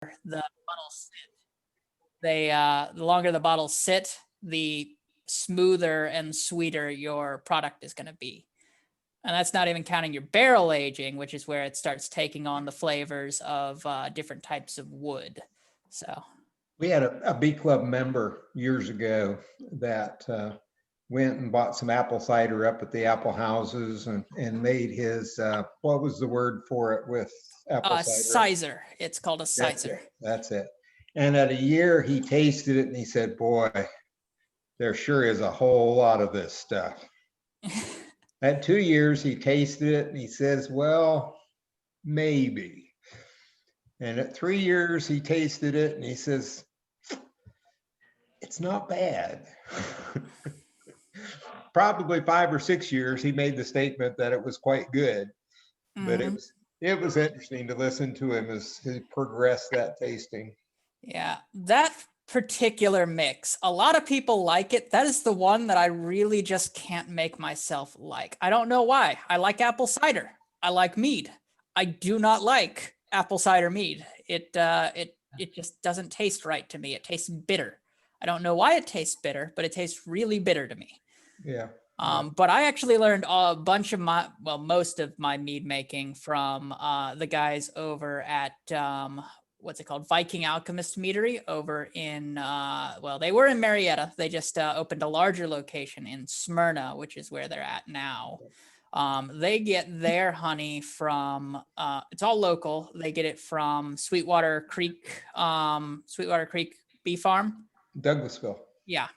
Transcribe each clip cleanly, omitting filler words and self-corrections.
the bottles sit, the longer the bottles sit, the smoother and sweeter your product is going to be. And that's not even counting your barrel aging, which is where it starts taking on the flavors of different types of wood. So we had a bee club member years ago that went and bought some apple cider up at the apple houses and made his, what was the word for it with apple cider? Sizer. It's called a sizer. That's it. And at a year, he tasted it and he said, boy, there sure is a whole lot of this stuff. At 2 years, he tasted it and he says, well, maybe. And at 3 years, he tasted it and he says, it's not bad. Probably 5 or 6 years, he made the statement that it was quite good. But it was interesting to listen to him as he progressed that tasting. Yeah, that particular mix, a lot of people like it. That is the one that I really just can't make myself like. I don't know why. I like apple cider. I like mead. I do not like apple cider mead. It just doesn't taste right to me. It tastes bitter. I don't know why it tastes bitter, but it tastes really bitter to me. Yeah. But I actually learned a bunch of most of my mead making from the guys over at what's it called? Viking Alchemist Meadery over in, they were in Marietta. They just opened a larger location in Smyrna, which is where they're at now. They get their honey from, it's all local. They get it from Sweetwater Creek Bee Farm. Douglasville. Yeah.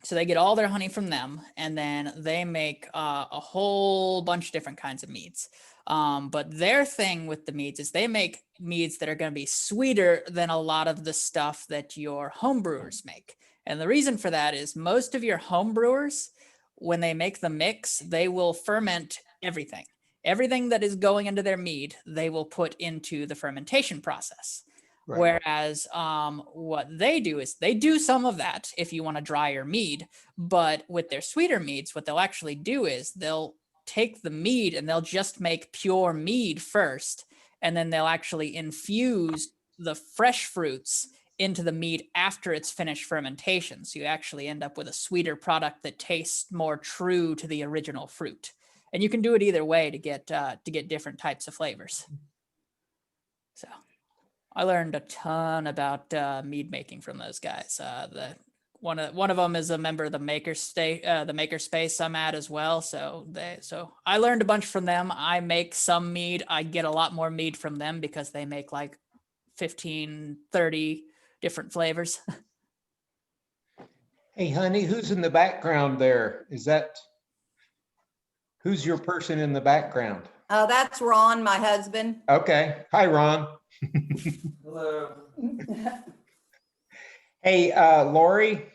So they get all their honey from them, and then they make a whole bunch of different kinds of meads. But their thing with the meads is they make meads that are going to be sweeter than a lot of the stuff that your home brewers make. And the reason for that is most of your home brewers, when they make the mix, they will ferment everything. Everything that is going into their mead, they will put into the fermentation process. Right. Whereas what they do is they do some of that if you want to dry your mead, but with their sweeter meads, what they'll actually do is they'll take the mead and they'll just make pure mead first, and then they'll actually infuse the fresh fruits into the mead after it's finished fermentation. So you actually end up with a sweeter product that tastes more true to the original fruit. And you can do it either way to get different types of flavors. So I learned a ton about mead making from those guys. One of them is a member of the makerspace I'm at as well. So I learned a bunch from them. I make some mead. I get a lot more mead from them because they make like 15, 30 different flavors. Hey, honey, who's in the background there? Who's your person in the background? That's Ron, my husband. Okay. Hi, Ron. Hello. Hey, Lori,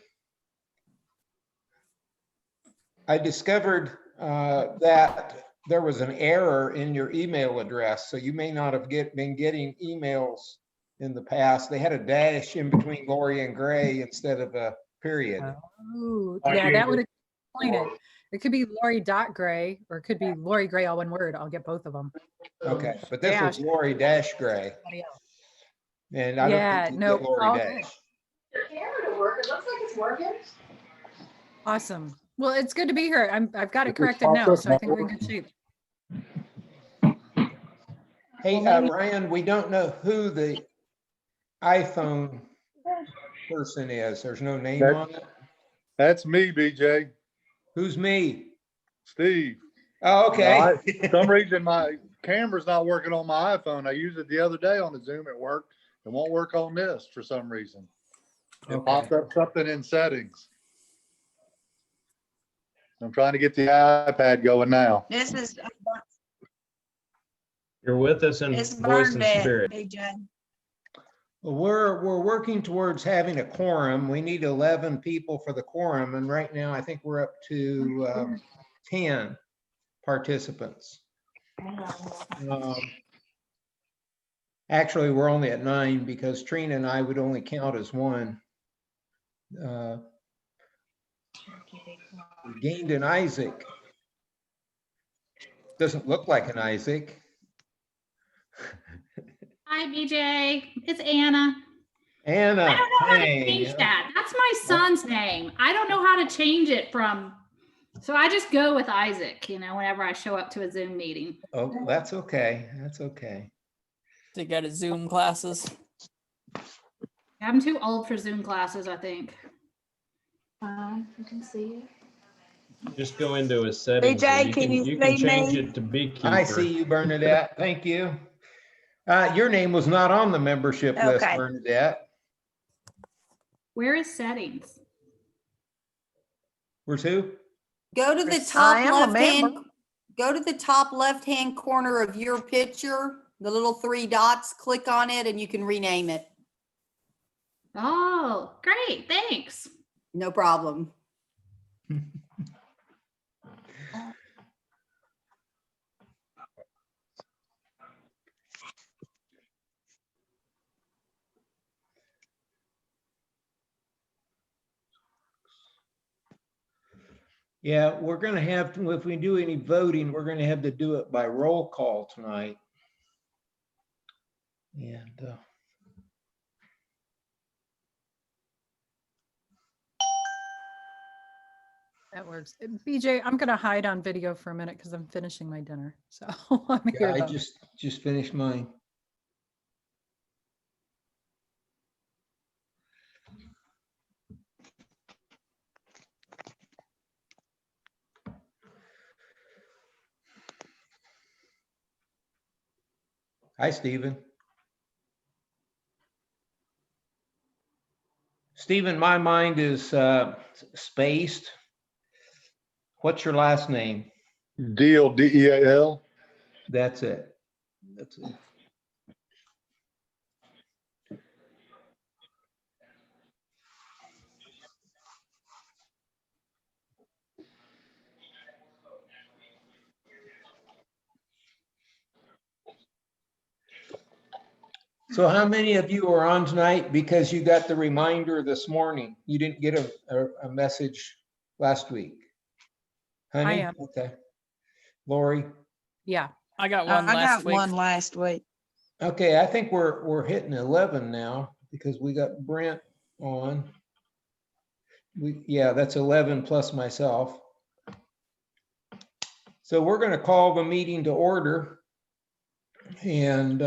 I discovered that there was an error in your email address, so you may not have been getting emails in the past. They had a dash in between Lori and Gray instead of a period. Oh, yeah, that would explain it. It could be Lori.Gray, or it could be Lori Gray, all one word. I'll get both of them. Okay, but this was Lori-Gray. And I don't think no, Lori dash. Your camera to work. It looks like it's working. Awesome. Well, it's good to be here. I've got it corrected now, so I think we're in good shape. Hey, Ryan, we don't know who the iPhone person is. There's no name on it. That's me, BJ. Who's me? Steve. Oh, okay. For some reason, my camera's not working on my iPhone. I used it the other day on the Zoom. It worked. It won't work on this for some reason. It popped up something in settings. I'm trying to get the iPad going now. This is You're with us in voice and spirit. BJ. Well, we're working towards having a quorum. We need 11 people for the quorum, and right now I think we're up to 10 participants. Actually, we're only at 9 because Trina and I would only count as one. We gained an Isaac. Doesn't look like an Isaac. Hi, BJ. It's Anna. I Anna, don't know how to hey. change that. That's my son's name. I don't know how to change it from, so I just go with Isaac, whenever I show up to a Zoom meeting. Oh, that's okay. That's okay. To go to Zoom classes. I'm too old for Zoom classes, I think. You can see it. Just go into his settings. BJ, and can you you can see change me? it to beekeeper. I see you, Bernadette. Thank you. Your name was not on the membership list, Okay. Bernadette. Where is settings? Where's who? Go to the I top am a left hand, member. go to the top left-hand corner of your picture, the little 3 dots, click on it and you can rename it. Oh, great. Thanks. No problem. Yeah, we're going to have to, if we do any voting, we're going to have to do it by roll call tonight. And That works. BJ, I'm gonna hide on video for a minute because I'm finishing my dinner. So I'm yeah, here I though. just finished mine. Hi, Stephen. Stephen, my mind is spaced. What's your last name? Deal, D-E-A-L. That's it. That's it. So how many of you are on tonight because you got the reminder this morning? You didn't get a message last week? Honey? I am. Okay. Lori? Yeah. I got one I last got week. one last week. Okay, I think we're hitting 11 now because we got Brent on. Yeah, that's 11 plus myself. So we're going to call the meeting to order. And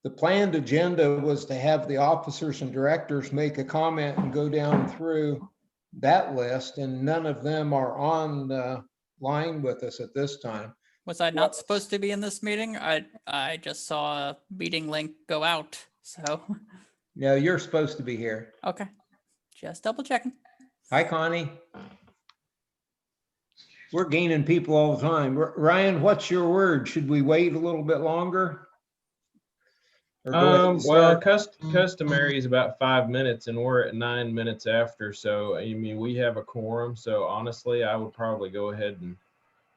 the planned agenda was to have the officers and directors make a comment and go down through that list, and none of them are on the line with us at this time. Was I not supposed to be in this meeting? I just saw a meeting link go out. So, No, you're supposed to be here. okay. Just double checking. Hi, Connie. We're gaining people all the time. Ryan, what's your word? Should we wait a little bit longer? Or go ahead and Well, start? customary is about 5 minutes and we're at 9 minutes after. So, I mean, we have a quorum. So honestly, I would probably go ahead and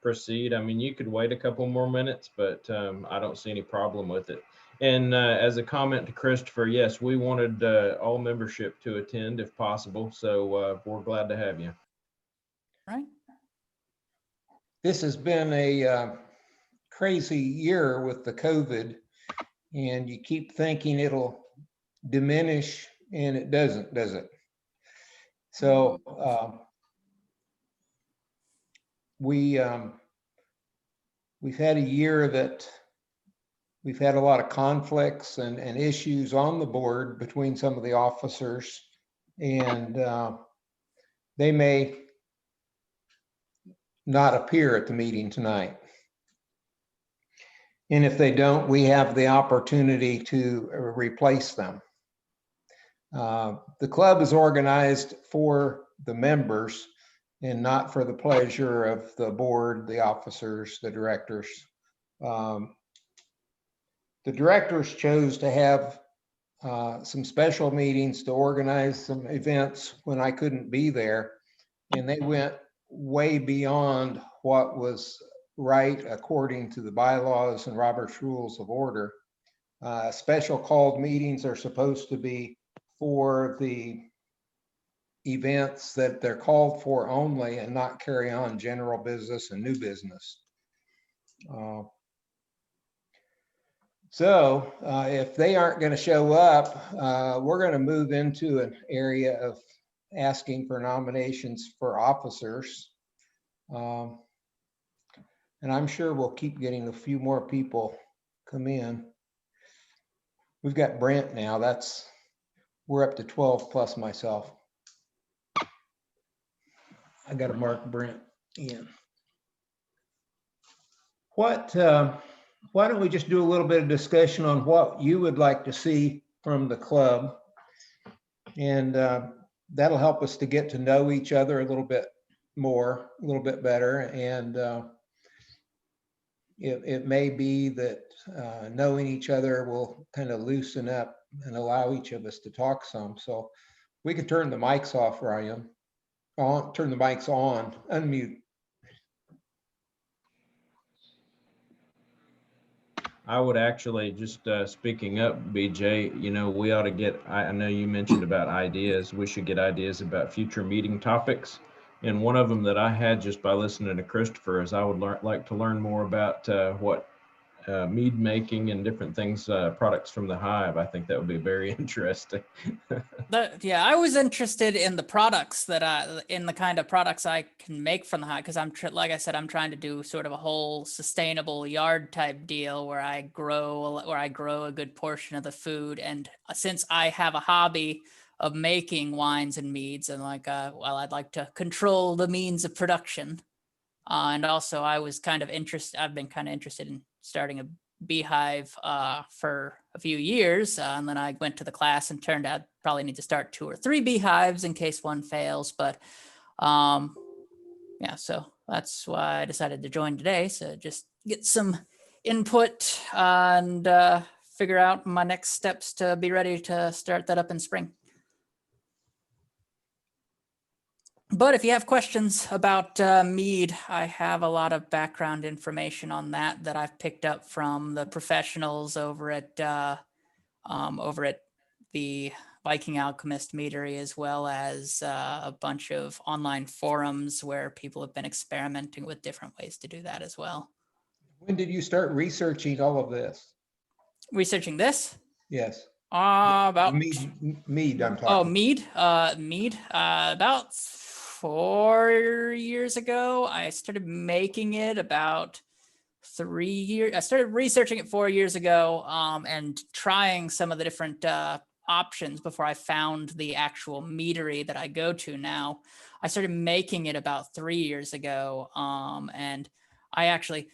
proceed. I mean, you could wait a couple more minutes, but I don't see any problem with it. And as a comment to Christopher, yes, we wanted all membership to attend if possible. So we're glad to have you. Right. This has been a crazy year with the COVID, and you keep thinking it'll diminish, and it doesn't, does it? So we've had a year that we've had a lot of conflicts and issues on the board between some of the officers, and they may not appear at the meeting tonight. And if they don't, we have the opportunity to replace them. The club is organized for the members and not for the pleasure of the board, the officers, the directors. The directors chose to have some special meetings to organize some events when I couldn't be there. And they went way beyond what was right according to the bylaws and Robert's Rules of Order. Special called meetings are supposed to be for the events that they're called for only and not carry on general business and new business. So if they aren't going to show up, we're going to move into an area of asking for nominations for officers. And I'm sure we'll keep getting a few more people come in. We've got Brent now. We're up to 12 plus myself. I got to mark Brent in. Why don't we just do a little bit of discussion on what you would like to see from the club? And that'll help us to get to know each other a little bit more, a little bit better. And it may be that knowing each other will kind of loosen up and allow each of us to talk some. So we could turn the mics off, Ryan. Turn the mics on, unmute. I would actually just speaking up, BJ, we ought to get, I know you mentioned about ideas. We should get ideas about future meeting topics. And one of them that I had just by listening to Christopher is I would like to learn more about what mead making and different things, products from the hive. I think that would be very interesting. Yeah, I was interested in the products in the kind of products I can make from the hive, because like I said, I'm trying to do sort of a whole sustainable yard type deal where I grow a good portion of the food. And since I have a hobby of making wines and meads, and I'd like to control the means of production. And also I've been kind of interested in starting a beehive for a few years. And then I went to the class and turned out probably need to start 2 or 3 beehives in case one fails. But yeah, so that's why I decided to join today. So just get some input and figure out my next steps to be ready to start that up in spring. But if you have questions about mead, I have a lot of background information on that I've picked up from the professionals over at the Viking Alchemist Meadery, as well as a bunch of online forums where people have been experimenting with different ways to do that as well. When did you start researching all of this? Researching this? Yes. About mead I'm talking. Oh, mead. About 4 years ago. I started making it about 3 years. I started researching it 4 years ago, and trying some of the different options before I found the actual meadery that I go to now. I started making it about 3 years ago, and I actually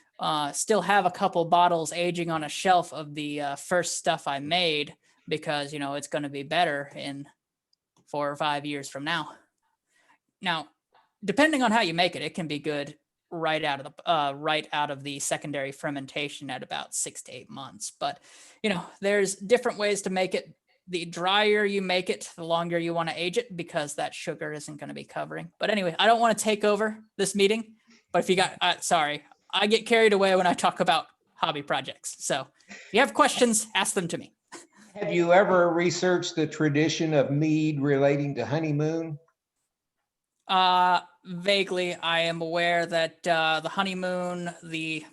still have a couple bottles aging on a shelf of the first stuff I made, because it's going to be better in 4 or 5 years from now. Now, depending on how you make it, it can be good right out of the secondary fermentation at about 6 to 8 months. But there's different ways to make it. The drier you make it, the longer you want to age it, because that sugar isn't going to be covering. But anyway, I don't want to take over this meeting. But if you got, sorry, I get carried away when I talk about hobby projects. So if you have questions, ask them to me. Have you ever researched the tradition of mead relating to honeymoon? Vaguely, I am aware that the honeymoon, the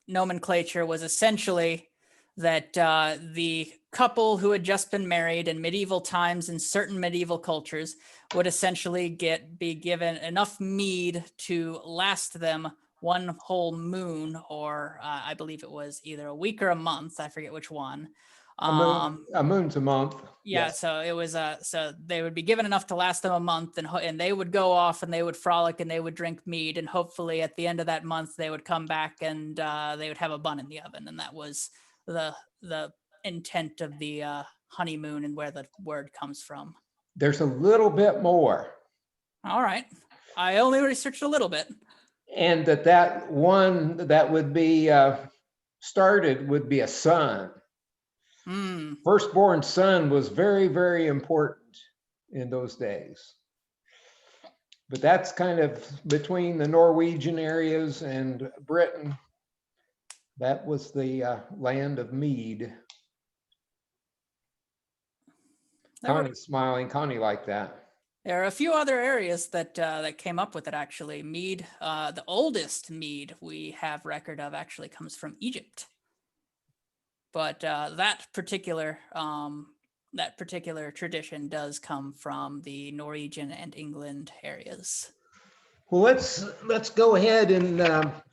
nomenclature was essentially that the couple who had just been married in medieval times in certain medieval cultures would essentially be given enough mead to last them one whole moon, or I believe it was either a week or a month. I forget which one. A moon's a month. Yeah, Yes. so it was so they would be given enough to last them a month, and they would go off and they would frolic and they would drink mead, and hopefully at the end of that month they would come back and they would have a bun in the oven, and that was the intent of the honeymoon and where the word comes from. There's a little bit more. All right, I only researched a little bit. And that one that would be started would be a son. Firstborn son was very, very important in those days. But that's kind of between the Norwegian areas and Britain. That was the land of mead. Connie's smiling. Connie liked that. There are a few other areas that came up with it, actually. Mead, the oldest mead we have record of actually comes from Egypt. But that particular tradition does come from the Norwegian and England areas. Well, let's go ahead and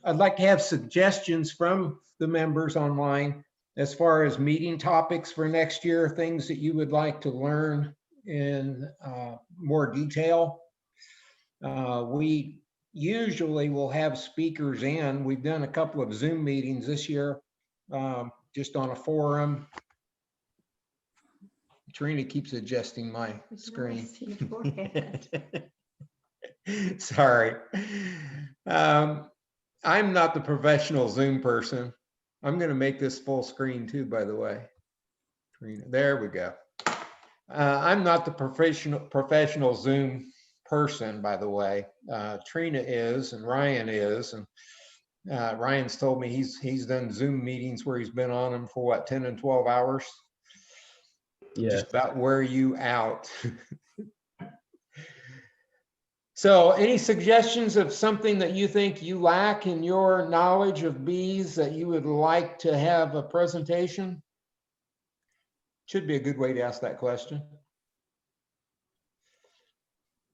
I'd like to have suggestions from the members online as far as meeting topics for next year, things that you would like to learn in more detail. We usually will have speakers in. We've done a couple of Zoom meetings this year, just on a forum. Trina keeps adjusting my screen. Sorry. I'm not the professional Zoom person. I'm going to make this full screen too, by the way. Trina, there we go. I'm not the professional Zoom person, by the way. Trina is, and Ryan is, and Ryan's told me he's done Zoom meetings where he's been on them for what, 10 and 12 hours? Yeah. Just about wear you out. So any suggestions of something that you think you lack in your knowledge of bees that you would like to have a presentation? Should be a good way to ask that question.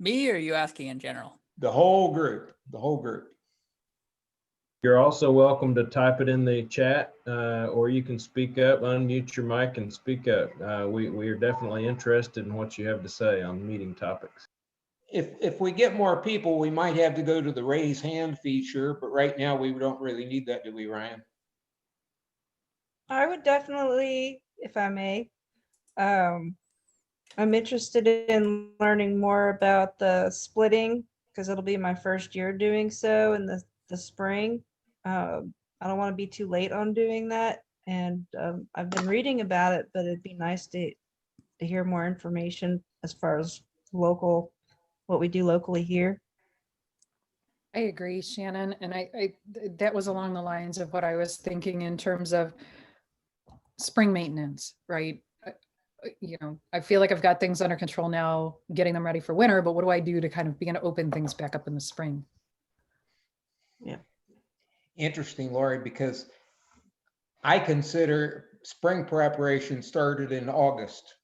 Me, or are you asking in general? The whole group, the whole group. You're also welcome to type it in the chat, or you can speak up, unmute your mic and speak up. We are definitely interested in what you have to say on meeting topics. If we get more people, we might have to go to the raise hand feature, but right now we don't really need that, do we, Ryan? I would definitely, if I may, I'm interested in learning more about the splitting because it'll be my first year doing so in the spring. I don't want to be too late on doing that, and I've been reading about it, but it'd be nice to hear more information as far as what we do locally here. I agree, Shannon. And I that was along the lines of what I was thinking in terms of spring maintenance, right? You know, I feel like I've got things under control now, getting them ready for winter, but what do I do to kind of begin to open things back up in the spring? Yeah. Interesting, Lori, because I consider spring preparation started in August.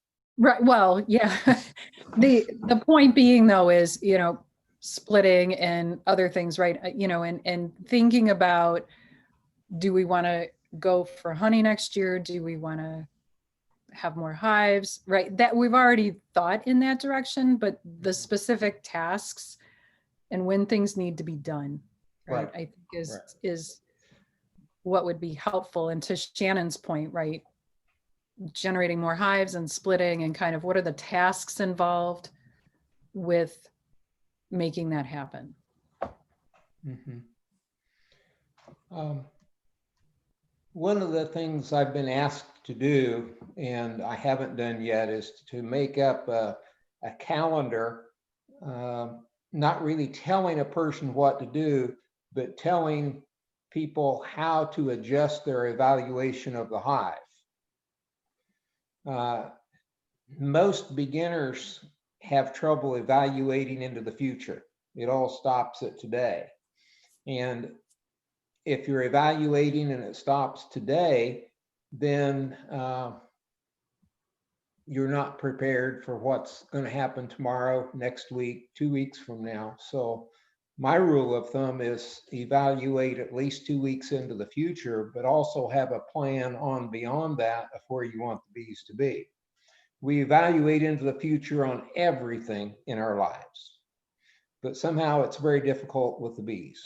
Right. Well, yeah. The point being though is, you know, splitting and other things, right? You know, and thinking about, do we want to go for honey next year? Do we want to have more hives, right? That we've already thought in that direction, but the specific tasks and when things need to be done, right? I think is what would be helpful. And to Shannon's point, right? Generating more hives and splitting and kind of what are the tasks involved with making that happen. Mm-hmm. One of the things I've been asked to do, and I haven't done yet, is to make up a calendar, not really telling a person what to do, but telling people how to adjust their evaluation of the hive. Most beginners have trouble evaluating into the future. It all stops at today. And if you're evaluating and it stops today, then you're not prepared for what's going to happen tomorrow, next week, 2 weeks from now. So my rule of thumb is evaluate at least 2 weeks into the future, but also have a plan on beyond that of where you want the bees to be. We evaluate into the future on everything in our lives, but somehow it's very difficult with the bees.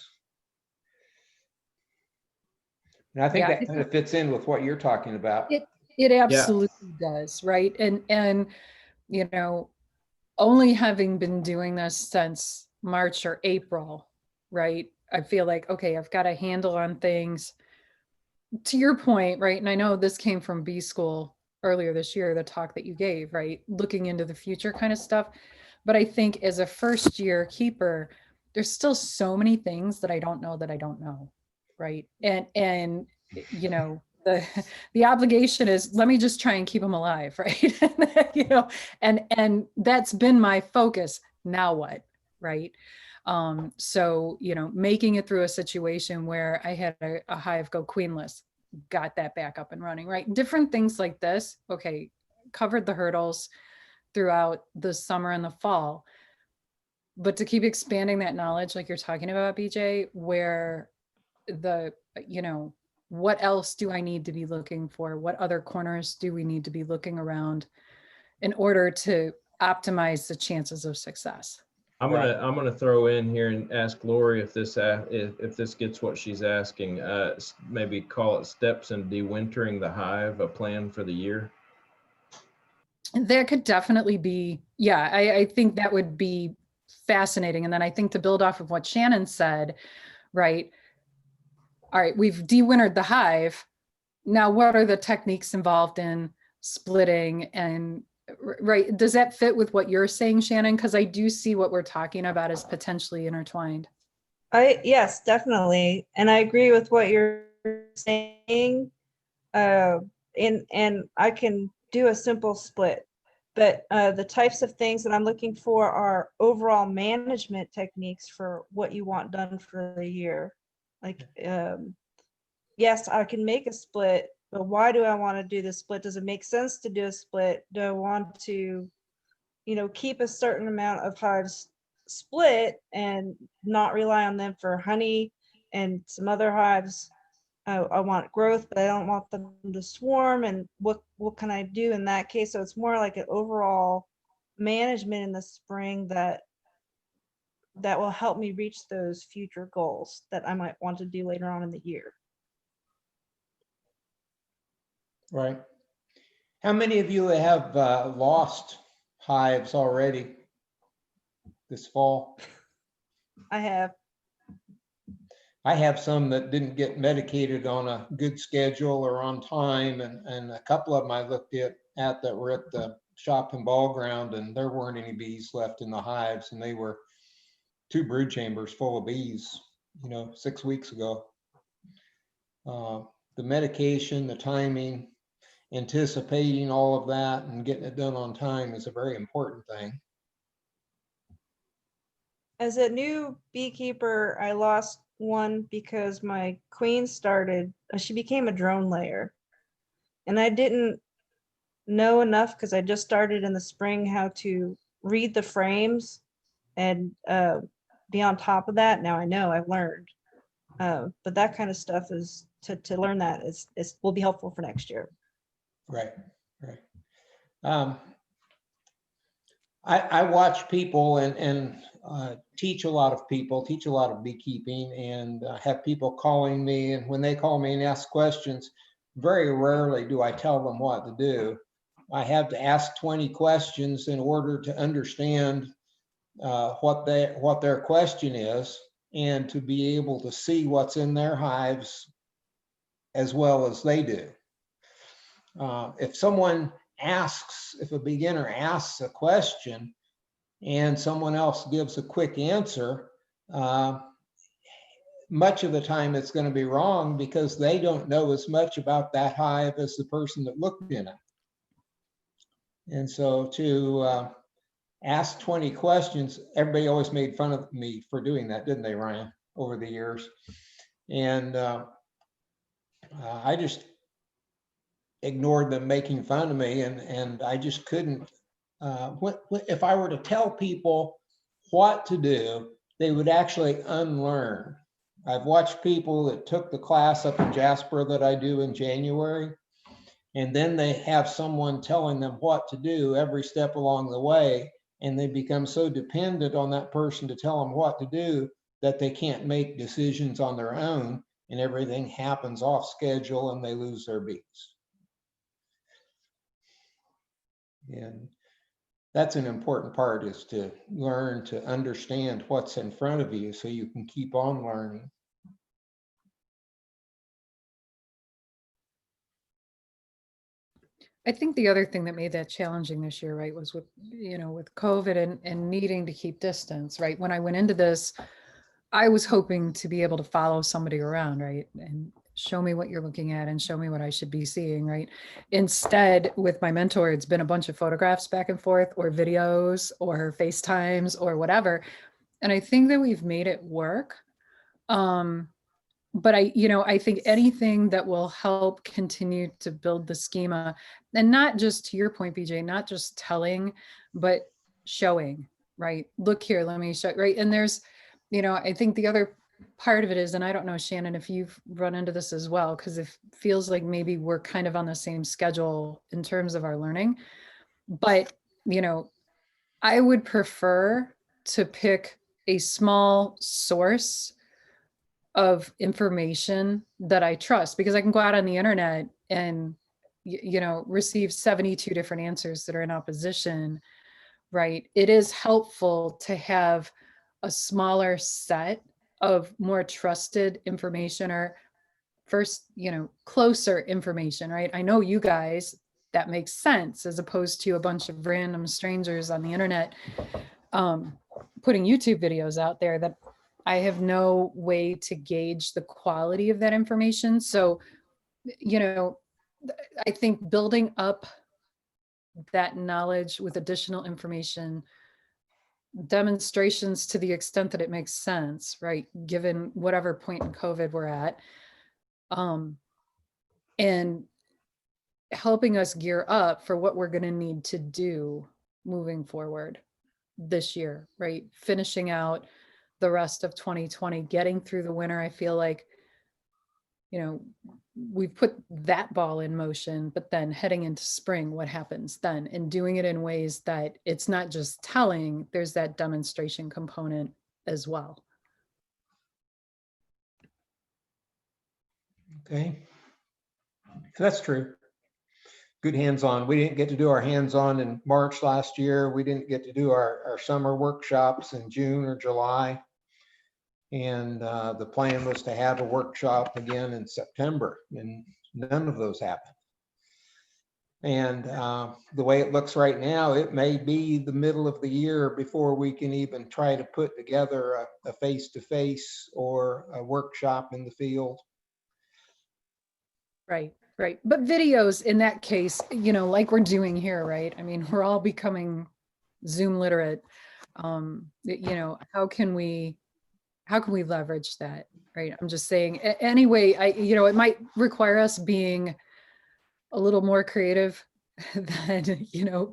And I think that kind of fits in with what you're talking about. It absolutely does, right? And you know, only having been doing this since March or April, right? I feel like, okay, I've got a handle on things. To your point, right? And I know this came from Bee School earlier this year, the talk that you gave, right? Looking into the future kind of stuff. But I think as a first year keeper, there's still so many things that I don't know, right? And you know, the obligation is, let me just try and keep them alive, right? You know, and that's been my focus. Now what, right? So, you know, making it through a situation where I had a hive go queenless, got that back up and running, right? Different things like this. Okay, covered the hurdles throughout the summer and the fall. But to keep expanding that knowledge, like you're talking about, BJ, where the, what else do I need to be looking for? What other corners do we need to be looking around in order to optimize the chances of success? I'm gonna throw in here and ask Lori if this gets what she's asking. Maybe call it steps in dewintering the hive, a plan for the year. There could definitely be, yeah, I think that would be fascinating. And then I think to build off of what Shannon said, right? All right, we've dewintered the hive. Now, what are the techniques involved in splitting and right? Does that fit with what you're saying, Shannon? Because I do see what we're talking about as potentially intertwined. Yes, definitely. And I agree with what you're saying. And I can do a simple split, but the types of things that I'm looking for are overall management techniques for what you want done for the year. Like, yes, I can make a split, but why do I want to do the split? Does it make sense to do a split? Do I want to, keep a certain amount of hives split and not rely on them for honey, and some other hives I want growth, but I don't want them to swarm, and what can I do in that case? So it's more like an overall management in the spring that will help me reach those future goals that I might want to do later on in the year. Right. How many of you have lost hives already this fall? I have. I have some that didn't get medicated on a good schedule or on time, and a couple of them I looked at that were at the shop and ball ground, and there weren't any bees left in the hives, and they were 2 brood chambers full of bees, 6 weeks ago. The medication, the timing, anticipating all of that and getting it done on time is a very important thing. As a new beekeeper, I lost one because my queen she became a drone layer. And I didn't know enough because I just started in the spring how to read the frames and be on top of that. Now I know, I've learned. But that kind of stuff is to learn that is will be helpful for next year. Right. I watch people and teach a lot of beekeeping, and have people calling me, and when they call me and ask questions, very rarely do I tell them what to do. I have to ask 20 questions in order to understand what their question is, and to be able to see what's in their hives as well as they do. If a beginner asks a question and someone else gives a quick answer, much of the time it's going to be wrong because they don't know as much about that hive as the person that looked in it. And so to ask 20 questions, everybody always made fun of me for doing that, didn't they, Ryan, over the years? And I just ignored them making fun of me, and I just couldn't. If I were to tell people what to do, they would actually unlearn. I've watched people that took the class up in Jasper that I do in January, and then they have someone telling them what to do every step along the way, and they become so dependent on that person to tell them what to do that they can't make decisions on their own, and everything happens off schedule and they lose their bees. And that's an important part, is to learn to understand what's in front of you so you can keep on learning. I think the other thing that made that challenging this year, right, was with COVID and needing to keep distance, right? When I went into this, I was hoping to be able to follow somebody around, right? And show me what you're looking at and show me what I should be seeing, right? Instead, with my mentor, it's been a bunch of photographs back and forth, or videos, or FaceTimes, or whatever. And I think that we've made it work. but I think anything that will help continue to build the schema, and not just, to your point, BJ, not just telling, but showing, right? Look here, let me show, right? And there's, I think the other part of it is, and I don't know, Shannon, if you've run into this as well, because it feels like maybe we're kind of on the same schedule in terms of our learning, but, I would prefer to pick a small source of information that I trust, because I can go out on the internet and receive 72 different answers that are in opposition, right? It is helpful to have a smaller set of more trusted information, or first, closer information, right? I know you guys, that makes sense, as opposed to a bunch of random strangers on the internet putting YouTube videos out there that I have no way to gauge the quality of that information. So, I think building up that knowledge with additional information, demonstrations to the extent that it makes sense, right? Given whatever point in COVID we're at, and helping us gear up for what we're going to need to do moving forward this year, right? Finishing out the rest of 2020, getting through the winter. I feel like, we've put that ball in motion, but then heading into spring, what happens then? And doing it in ways that it's not just telling, there's that demonstration component as well. Okay. That's true. Good hands-on. We didn't get to do our hands-on in March last year. We didn't get to do our summer workshops in June or July. And the plan was to have a workshop again in September, and none of those happened. And the way it looks right now, it may be the middle of the year before we can even try to put together a face-to-face or a workshop in the field. Right. Right. But videos in that case, like we're doing here, right? I mean, we're all becoming Zoom literate. How can we leverage that? Right. I'm just saying, anyway, it might require us being a little more creative than,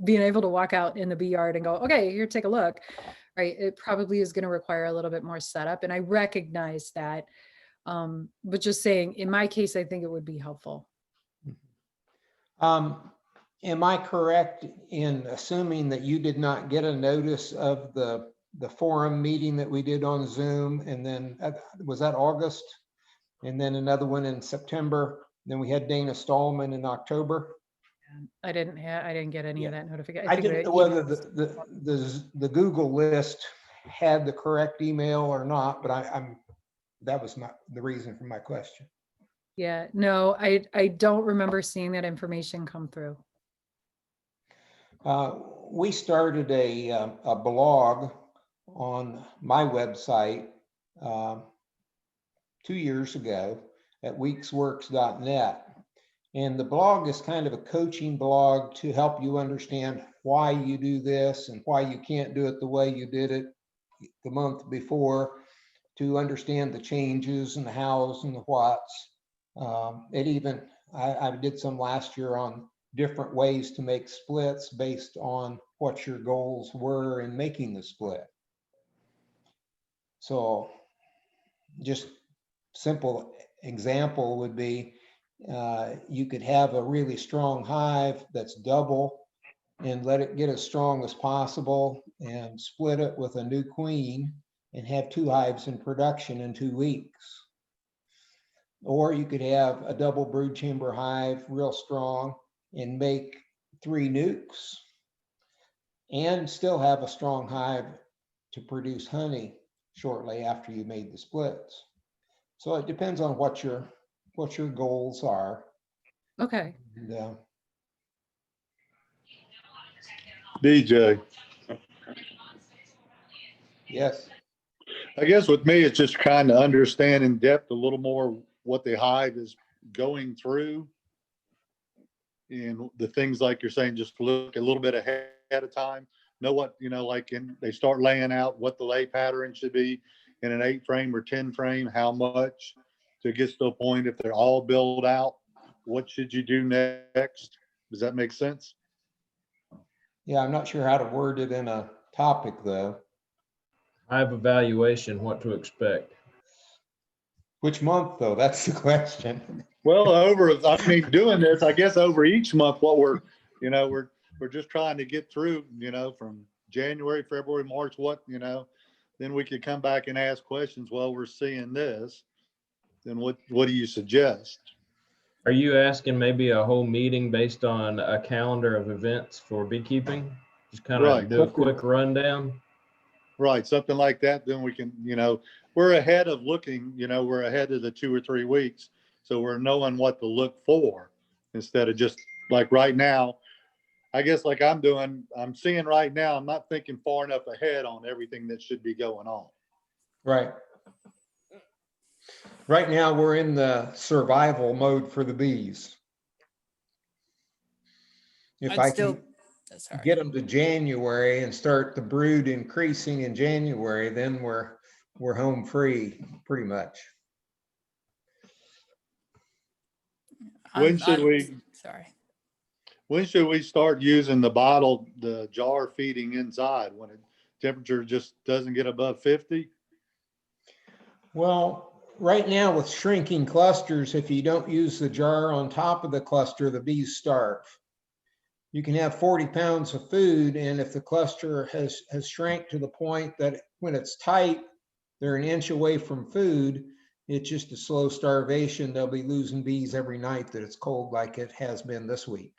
being able to walk out in the bee yard and go, okay, here, take a look. Right. It probably is going to require a little bit more setup. And I recognize that. But just saying, in my case, I think it would be helpful. Am I correct in assuming that you did not get a notice of the forum meeting that we did on Zoom? And then was that August? And then another one in September. Then we had Dana Stallman in October. I didn't get any of that notification. I didn't know whether the Google list had the correct email or not, but that was the reason for my question. Yeah, no, I don't remember seeing that information come through. We started a blog on my website 2 years ago at weeksworks.net. And the blog is kind of a coaching blog to help you understand why you do this and why you can't do it the way you did it the month before, to understand the changes and the hows and the whats. I did some last year on different ways to make splits based on what your goals were in making the split. So just simple example would be, you could have a really strong hive that's double and let it get as strong as possible and split it with a new queen and have 2 hives in production in 2 weeks. Or you could have a double brood chamber hive real strong and make 3 nukes and still have a strong hive to produce honey shortly after you made the splits. So it depends on what your goals are. Okay. And, DJ, yes. I guess with me, it's just kind of understand in depth a little more what the hive is going through. And the things like you're saying, just look a little bit ahead of time, know what, like they start laying out what the lay pattern should be in an 8 frame or 10 frame, how much, to get to a point, if they're all billed out, what should you do next? Does that make sense? Yeah, I'm not sure how to word it in a topic though. Hive evaluation, what to expect. Which month though? That's the question. Well, doing this, I guess over each month, what we're just trying to get through, from January, February, March, then we could come back and ask questions. Well, we're seeing this, then what do you suggest? Are you asking maybe a whole meeting based on a calendar of events for beekeeping? Just kind of Right. do a quick rundown? Right, something like that. Then we can, we're ahead of looking, we're ahead of the 2 or 3 weeks. So we're knowing what to look for instead of just like right now. I guess like I'm seeing right now, I'm not thinking far enough ahead on everything that should be going on. Right. Right now, we're in the survival mode for the bees. If I'd I still, can sorry. get them to January and start the brood increasing in January, then we're home free pretty much. When should we start using the jar feeding inside when temperature just doesn't get above 50? Well, right now with shrinking clusters, if you don't use the jar on top of the cluster, the bees starve. You can have 40 pounds of food, and if the cluster has shrank to the point that when it's tight, they're an inch away from food, it's just a slow starvation. They'll be losing bees every night that it's cold like it has been this week.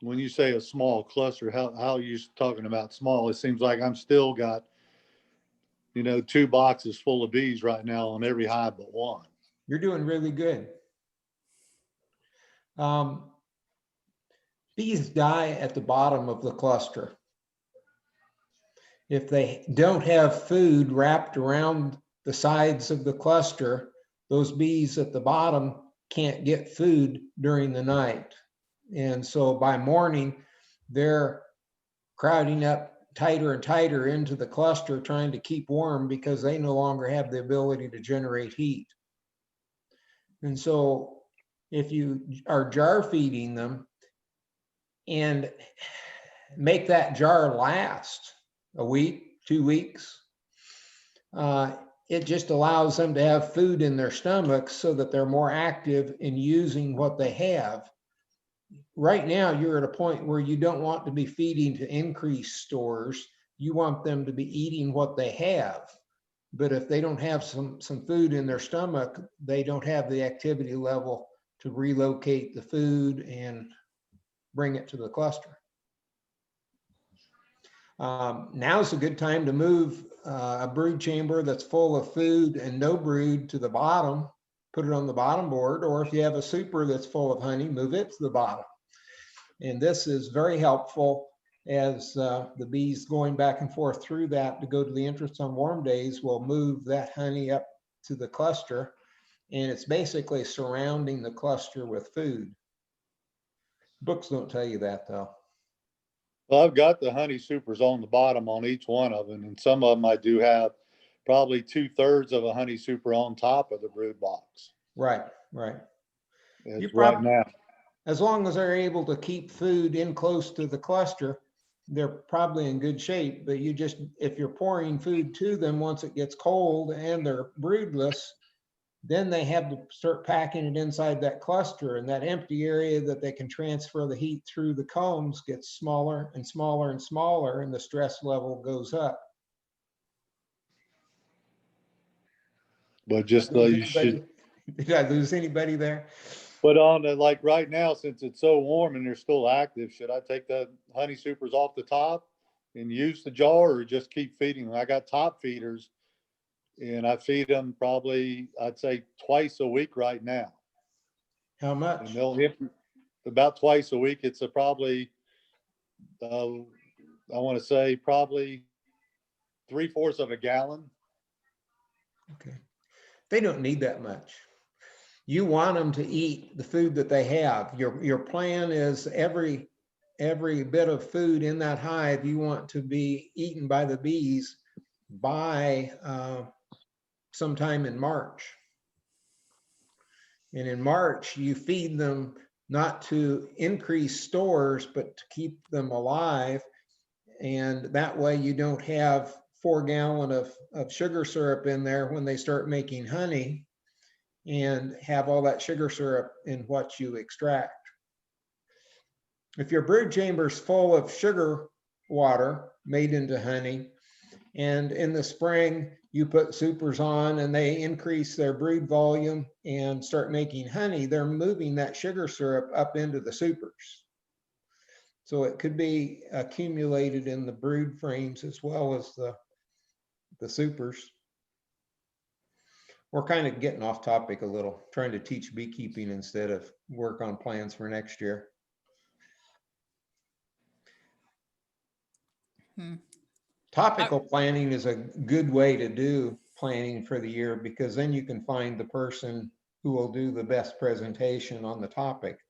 When you say a small cluster, how are you talking about small? It seems like I'm still got, 2 boxes full of bees right now on every hive but one. You're doing really good. Bees die at the bottom of the cluster. If they don't have food wrapped around the sides of the cluster, those bees at the bottom can't get food during the night. And so by morning, they're crowding up tighter and tighter into the cluster, trying to keep warm because they no longer have the ability to generate heat. And so if you are jar feeding them and make that jar last a week, 2 weeks, it just allows them to have food in their stomachs so that they're more active in using what they have. Right now, you're at a point where you don't want to be feeding to increase stores. You want them to be eating what they have. But if they don't have some food in their stomach, they don't have the activity level to relocate the food and bring it to the cluster. Now's a good time to move a brood chamber that's full of food and no brood to the bottom, put it on the bottom board, or if you have a super that's full of honey, move it to the bottom. And this is very helpful as the bees going back and forth through that to go to the entrance on warm days will move that honey up to the cluster. And it's basically surrounding the cluster with food. Books don't tell you that though. Well, I've got the honey supers on the bottom on each one of them, and some of them I do have probably 2/3 of a honey super on top of the brood box. Right, right. It's right now. As long as they're able to keep food in close to the cluster, they're probably in good shape. But if you're pouring food to them once it gets cold and they're broodless, then they have to start packing it inside that cluster, and that empty area that they can transfer the heat through the combs gets smaller and smaller and smaller, and the stress level goes up. But just though you should. Did I lose anybody there? But on like right now, since it's so warm and they're still active, should I take the honey supers off the top and use the jar, or just keep feeding them? I got top feeders, and I feed them probably, I'd say, twice a week right now. How much? And they'll hit about twice a week. It's probably, I want to say probably 3/4 of a gallon. Okay. They don't need that much. You want them to eat the food that they have. Your plan is every bit of food in that hive you want to be eaten by the bees by sometime in March. And in March, you feed them not to increase stores, but to keep them alive. And that way you don't have 4 gallons of sugar syrup in there when they start making honey and have all that sugar syrup in what you extract. If your brood chamber is full of sugar water made into honey, and in the spring you put supers on and they increase their brood volume and start making honey, they're moving that sugar syrup up into the supers. So it could be accumulated in the brood frames as well as the supers. We're kind of getting off topic a little, trying to teach beekeeping instead of work on plans for next year. Topical planning is a good way to do planning for the year, because then you can find the person who will do the best presentation on the topic.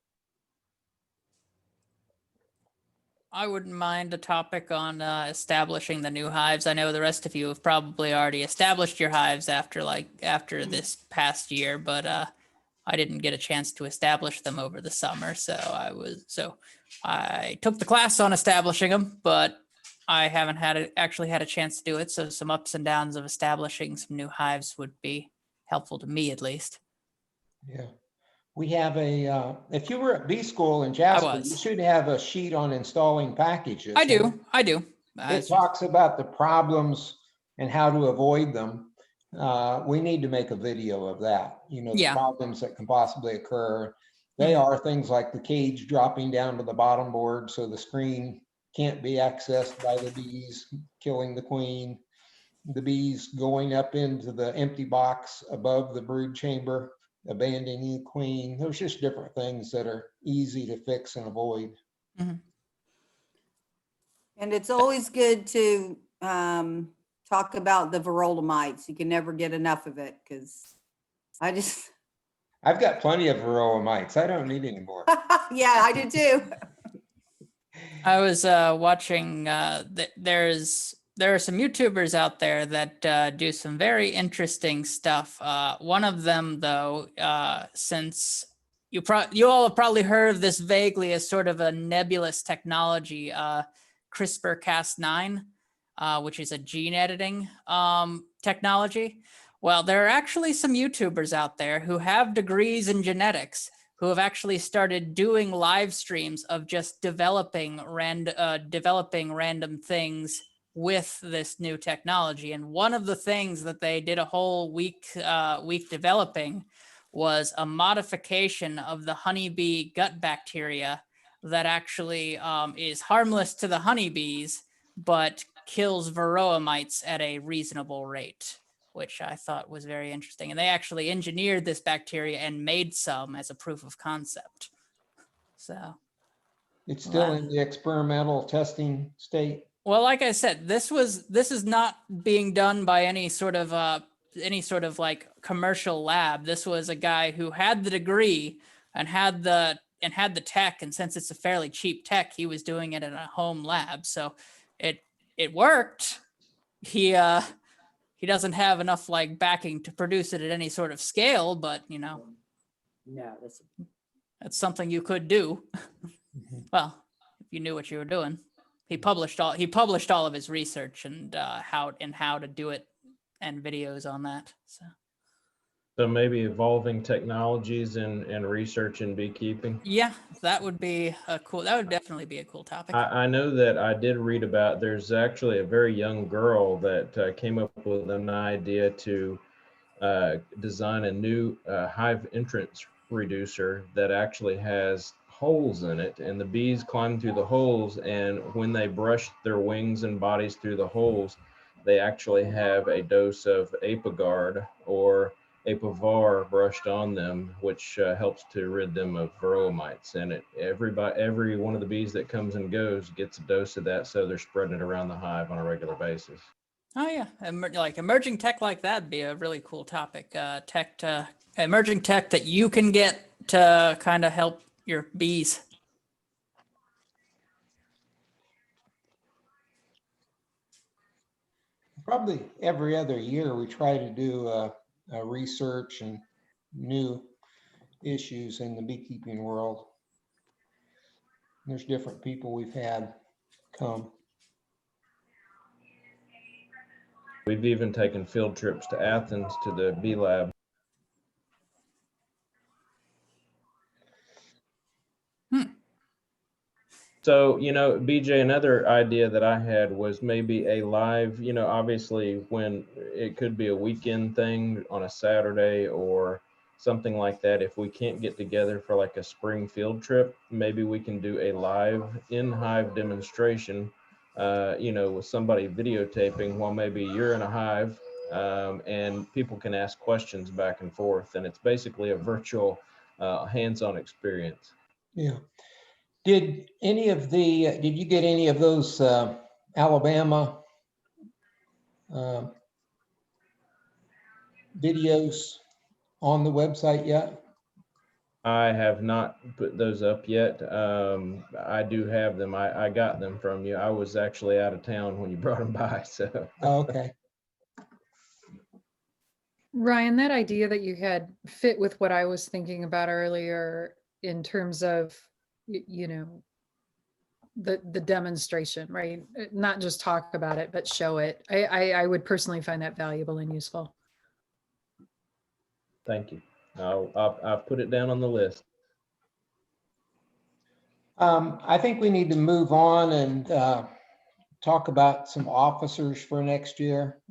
I wouldn't mind a topic on establishing the new hives. I know the rest of you have probably already established your hives after this past year, but I didn't get a chance to establish them over the summer. So I took the class on establishing them, but I haven't actually had a chance to do it. So some ups and downs of establishing some new hives would be helpful to me, at least. Yeah. We have if you were at bee school in Jasper, you should have a sheet on installing packages. I do. It talks about the problems and how to avoid them. We need to make a video of that, the problems that can possibly occur. They are things like the cage dropping down to the bottom board so the screen can't be accessed by the bees, killing the queen. The bees going up into the empty box above the brood chamber, abandoning the queen. There's just different things that are easy to fix and avoid. And it's always good to talk about the varroa mites. You can never get enough of it, because I've got plenty of varroa mites. I don't need any more. Yeah, I do too. I was watching, there are some YouTubers out there that do some very interesting stuff. One of them, though, since you all have probably heard of this vaguely as sort of a nebulous technology, CRISPR-Cas9, which is a gene editing technology. Well, there are actually some YouTubers out there who have degrees in genetics who have actually started doing live streams of just developing random things with this new technology. And one of the things that they did a whole week developing was a modification of the honeybee gut bacteria that actually is harmless to the honeybees, but kills varroa mites at a reasonable rate, which I thought was very interesting. And they actually engineered this bacteria and made some as a proof of concept. So it's still in the experimental testing state. Well, like I said, this is not being done by any sort of like commercial lab. This was a guy who had the degree and had the tech, and since it's a fairly cheap tech, he was doing it in a home lab. So it worked. He doesn't have enough like backing to produce it at any sort of scale, but No, that's something you could do. Well, if you knew what you were doing. He published all of his research and how to do it, and videos on that. So maybe evolving technologies and research in beekeeping. Yeah, that would definitely be a cool topic. I know that I did read about, there's actually a very young girl that came up with an idea to design a new hive entrance reducer that actually has holes in it, and the bees climb through the holes, and when they brush their wings and bodies through the holes, they actually have a dose of Apiguard or Apivar brushed on them, which helps to rid them of varroa mites. And every one of the bees that comes and goes gets a dose of that, so they're spreading it around the hive on a regular basis. Oh yeah, like emerging tech like that'd be a really cool topic. Emerging tech that you can get to kind of help your bees. Probably every other year, we try to do research and new issues in the beekeeping world. There's different people we've had come. We've even taken field trips to Athens to the bee lab. So, BJ, another idea that I had was maybe a live, obviously when it could be a weekend thing on a Saturday or something like that. If we can't get together for like a spring field trip, maybe we can do a live in-hive demonstration, with somebody videotaping while maybe you're in a hive, and people can ask questions back and forth. And it's basically a virtual hands-on experience. Yeah. Did you get any of those Alabama videos on the website yet? I have not put those up yet. I do have them. I got them from you. I was actually out of town when you brought them by. So. Oh, okay. Ryan, that idea that you had fit with what I was thinking about earlier in terms of, the demonstration, right? Not just talk about it, but show it. I would personally find that valuable and useful. Thank you. I'll put it down on the list. I think we need to move on and talk about some officers for next year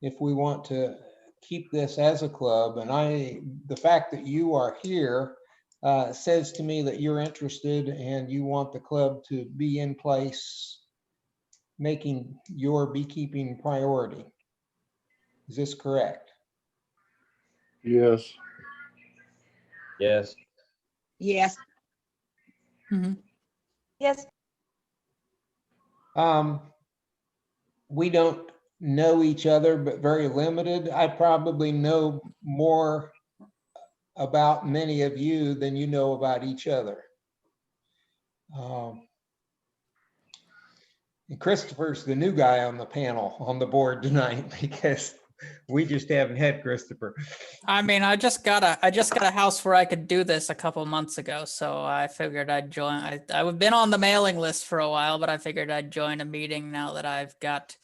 if we want to keep this as a club. And the fact that you are here says to me that you're interested and you want the club to be in place, making your beekeeping priority. Is this correct? Yes. Yes. Yes. Yes. We don't know each other, but very limited. I probably know more about many of you than you know about each other. And Christopher's the new guy on the panel, on the board tonight, because we just haven't had Christopher. I mean, I just got a house where I could do this a couple months ago, so I figured I'd join. I've been on the mailing list for a while, but I figured I'd join a meeting now that I've got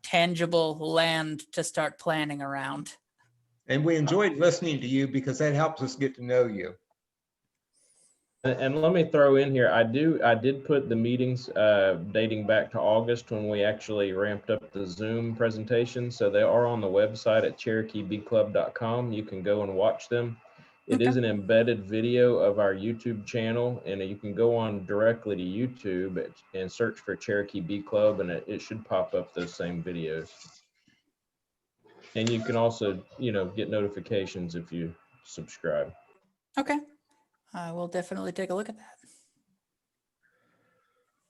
tangible land to start planning around. And we enjoyed listening to you because that helps us get to know you. And let me throw in here, I did put the meetings dating back to August when we actually ramped up the Zoom presentation. So they are on the website at CherokeeBeeClub.com. You can go and watch them. It is an embedded video of our YouTube channel, and you can go on directly to YouTube and search for Cherokee Bee Club, and it should pop up those same videos. And you can also, get notifications if you subscribe. Okay. I will definitely take a look at that.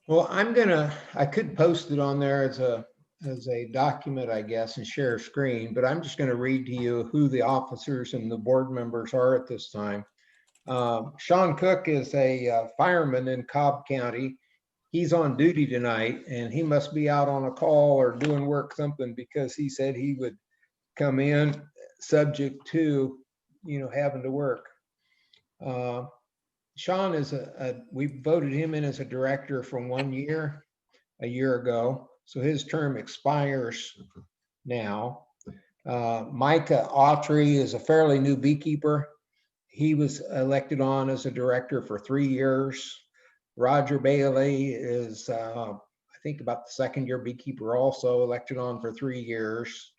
Well, I could post it on there as a document, I guess, and share a screen, but I'm just going to read to you who the officers and the board members are at this time. Sean Cook is a fireman in Cobb County. He's on duty tonight, and he must be out on a call or doing work something, because he said he would come in subject to, having to work. Sean is we voted him in as a director for 1 year, a year ago. So his term expires now. Micah Autry is a fairly new beekeeper. He was elected on as a director for 3 years. Roger Bailey is, I think, about the second-year beekeeper, also elected on for 3 years.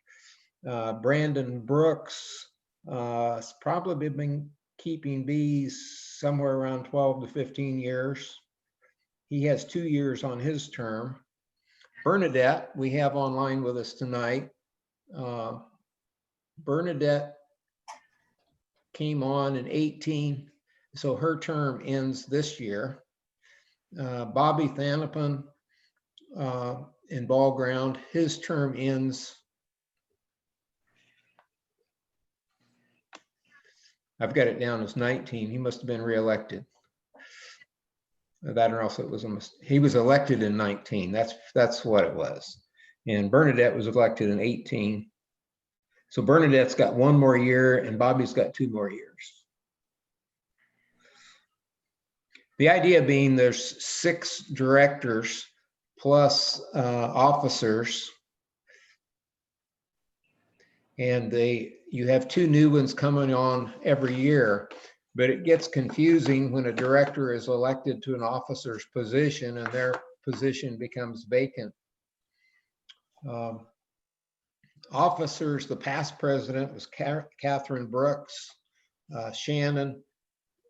Brandon Brooks has probably been keeping bees somewhere around 12 to 15 years. He has 2 years on his term. Bernadette, we have online with us tonight. Bernadette came on in 18, so her term ends this year. Bobby Thanapin in Ball Ground, his term ends. I've got it down as 19. He must have been reelected. That or else it was he was elected in 19. That's what it was. And Bernadette was elected in 18. So Bernadette's got 1 more year and Bobby's got 2 more years. The idea being there's 6 directors plus officers, and you have 2 new ones coming on every year, but it gets confusing when a director is elected to an officer's position and their position becomes vacant. Officers, the past president was Catherine Brooks. Shannon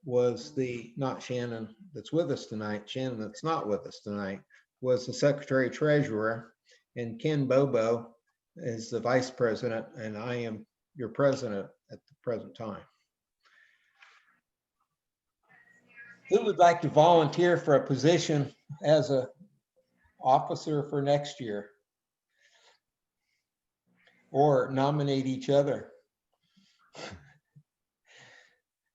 was not Shannon that's with us tonight, Shannon that's not with us tonight, was the secretary treasurer, and Ken Bobo is the vice president, and I am your president at the present time. Who would like to volunteer for a position as an officer for next year? Or nominate each other?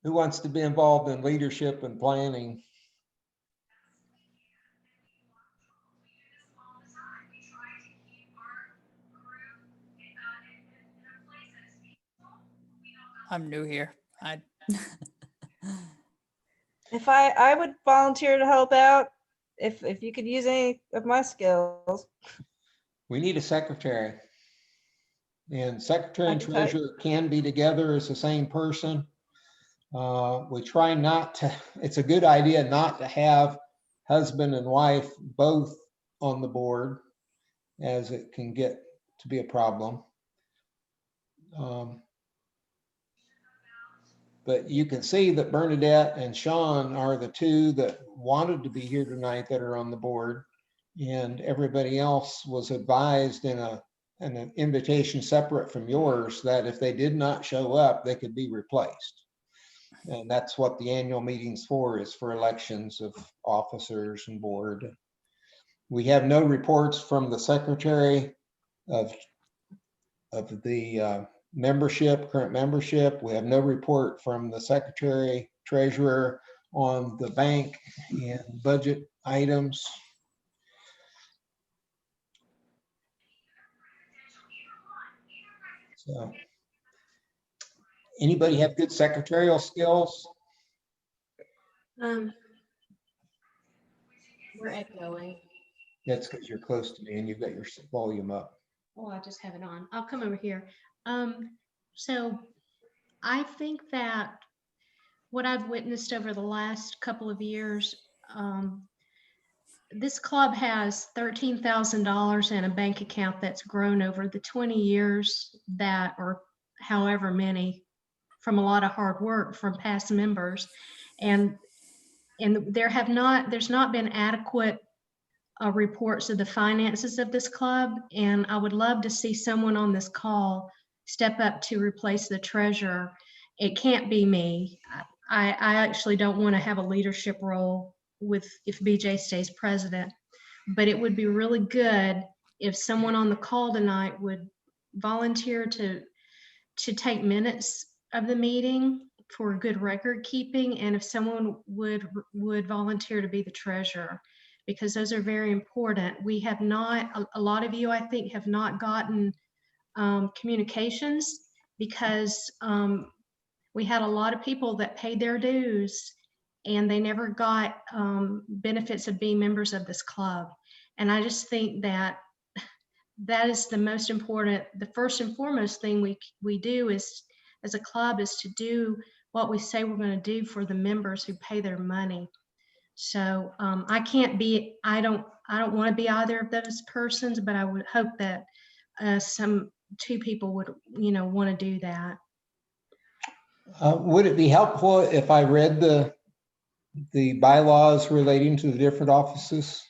Who wants to be involved in leadership and planning? I'm new here. If I would volunteer to help out if you could use any of my skills. We need a secretary. And secretary and Okay. treasurer can be together as the same person. We try not to, it's a good idea not to have husband and wife both on the board, as it can get to be a problem. But you can see that Bernadette and Sean are the 2 that wanted to be here tonight that are on the board, and everybody else was advised in an invitation separate from yours that if they did not show up, they could be replaced. And that's what the annual meeting's for, is for elections of officers and board. We have no reports from the secretary of the membership, current membership. We have no report from the secretary treasurer on the bank and budget items. So, anybody have good secretarial skills? We're echoing. That's because you're close to me and you've got your volume up. Oh, I just have it on. I'll come over here. So I think that what I've witnessed over the last couple of years, this club has $13,000 in a bank account that's grown over the 20 years that, or however many, from a lot of hard work from past members. And there's not been adequate reports of the finances of this club. And I would love to see someone on this call step up to replace the treasurer. It can't be me. I actually don't want to have a leadership role if BJ stays president, but it would be really good if someone on the call tonight would volunteer to take minutes of the meeting for good record keeping, and if someone would volunteer to be the treasurer, because those are very important. We have not, a lot of you I think have not gotten communications, because we had a lot of people that paid their dues and they never got benefits of being members of this club. And I just think that is the most important, the first and foremost thing we do is, as a club, is to do what we say we're going to do for the members who pay their money. So I don't want to be either of those persons, but I would hope that some 2 people would, want to do that. Would it be helpful if I read the bylaws relating to the different offices?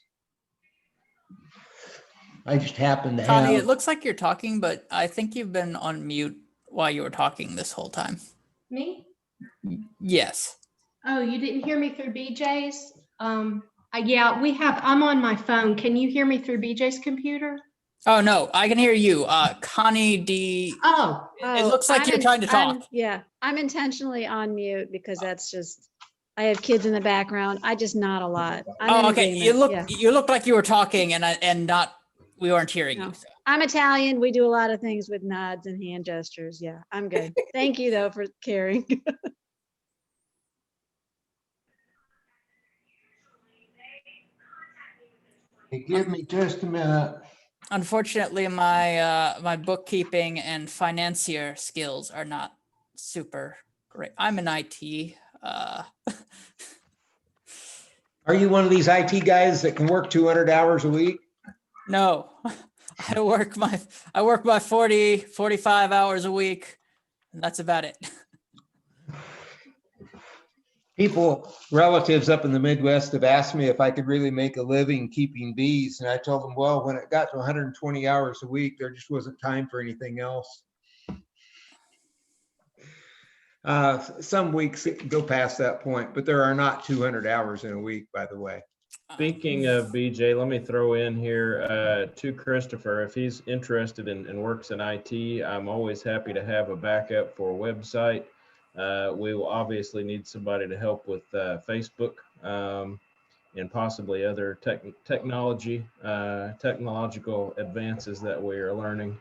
I just happen to Connie, have. it looks like you're talking, but I think you've been on mute while you were talking this whole time. Me? Yes. Oh, you didn't hear me through BJ's? Yeah, I'm on my phone. Can you hear me through BJ's computer? Oh, no, I can hear you. Connie D. Oh, It looks like you're trying to talk. I'm intentionally on mute because that's just, I have kids in the background. I just nod a lot. I'm in Oh, okay. agreement. Yeah. You looked like you were talking and not we weren't hearing No. you. So. I'm Italian. We do a lot of things with nods and hand gestures. Yeah, I'm good. Thank you though for caring. Hey, give me just a minute. Unfortunately, my bookkeeping and financier skills are not super great. I'm in IT. Are you one of these IT guys that can work 200 hours a week? No, I work my 40, 45 hours a week, and that's about it. People, relatives up in the Midwest have asked me if I could really make a living keeping bees. And I told them, well, when it got to 120 hours a week, there just wasn't time for anything else. Some weeks it can go past that point, but there are not 200 hours in a week, by the way. Speaking of BJ, let me throw in here to Christopher, if he's interested and works in IT, I'm always happy to have a backup for a website. We will obviously need somebody to help with Facebook and possibly other technological advances that we are learning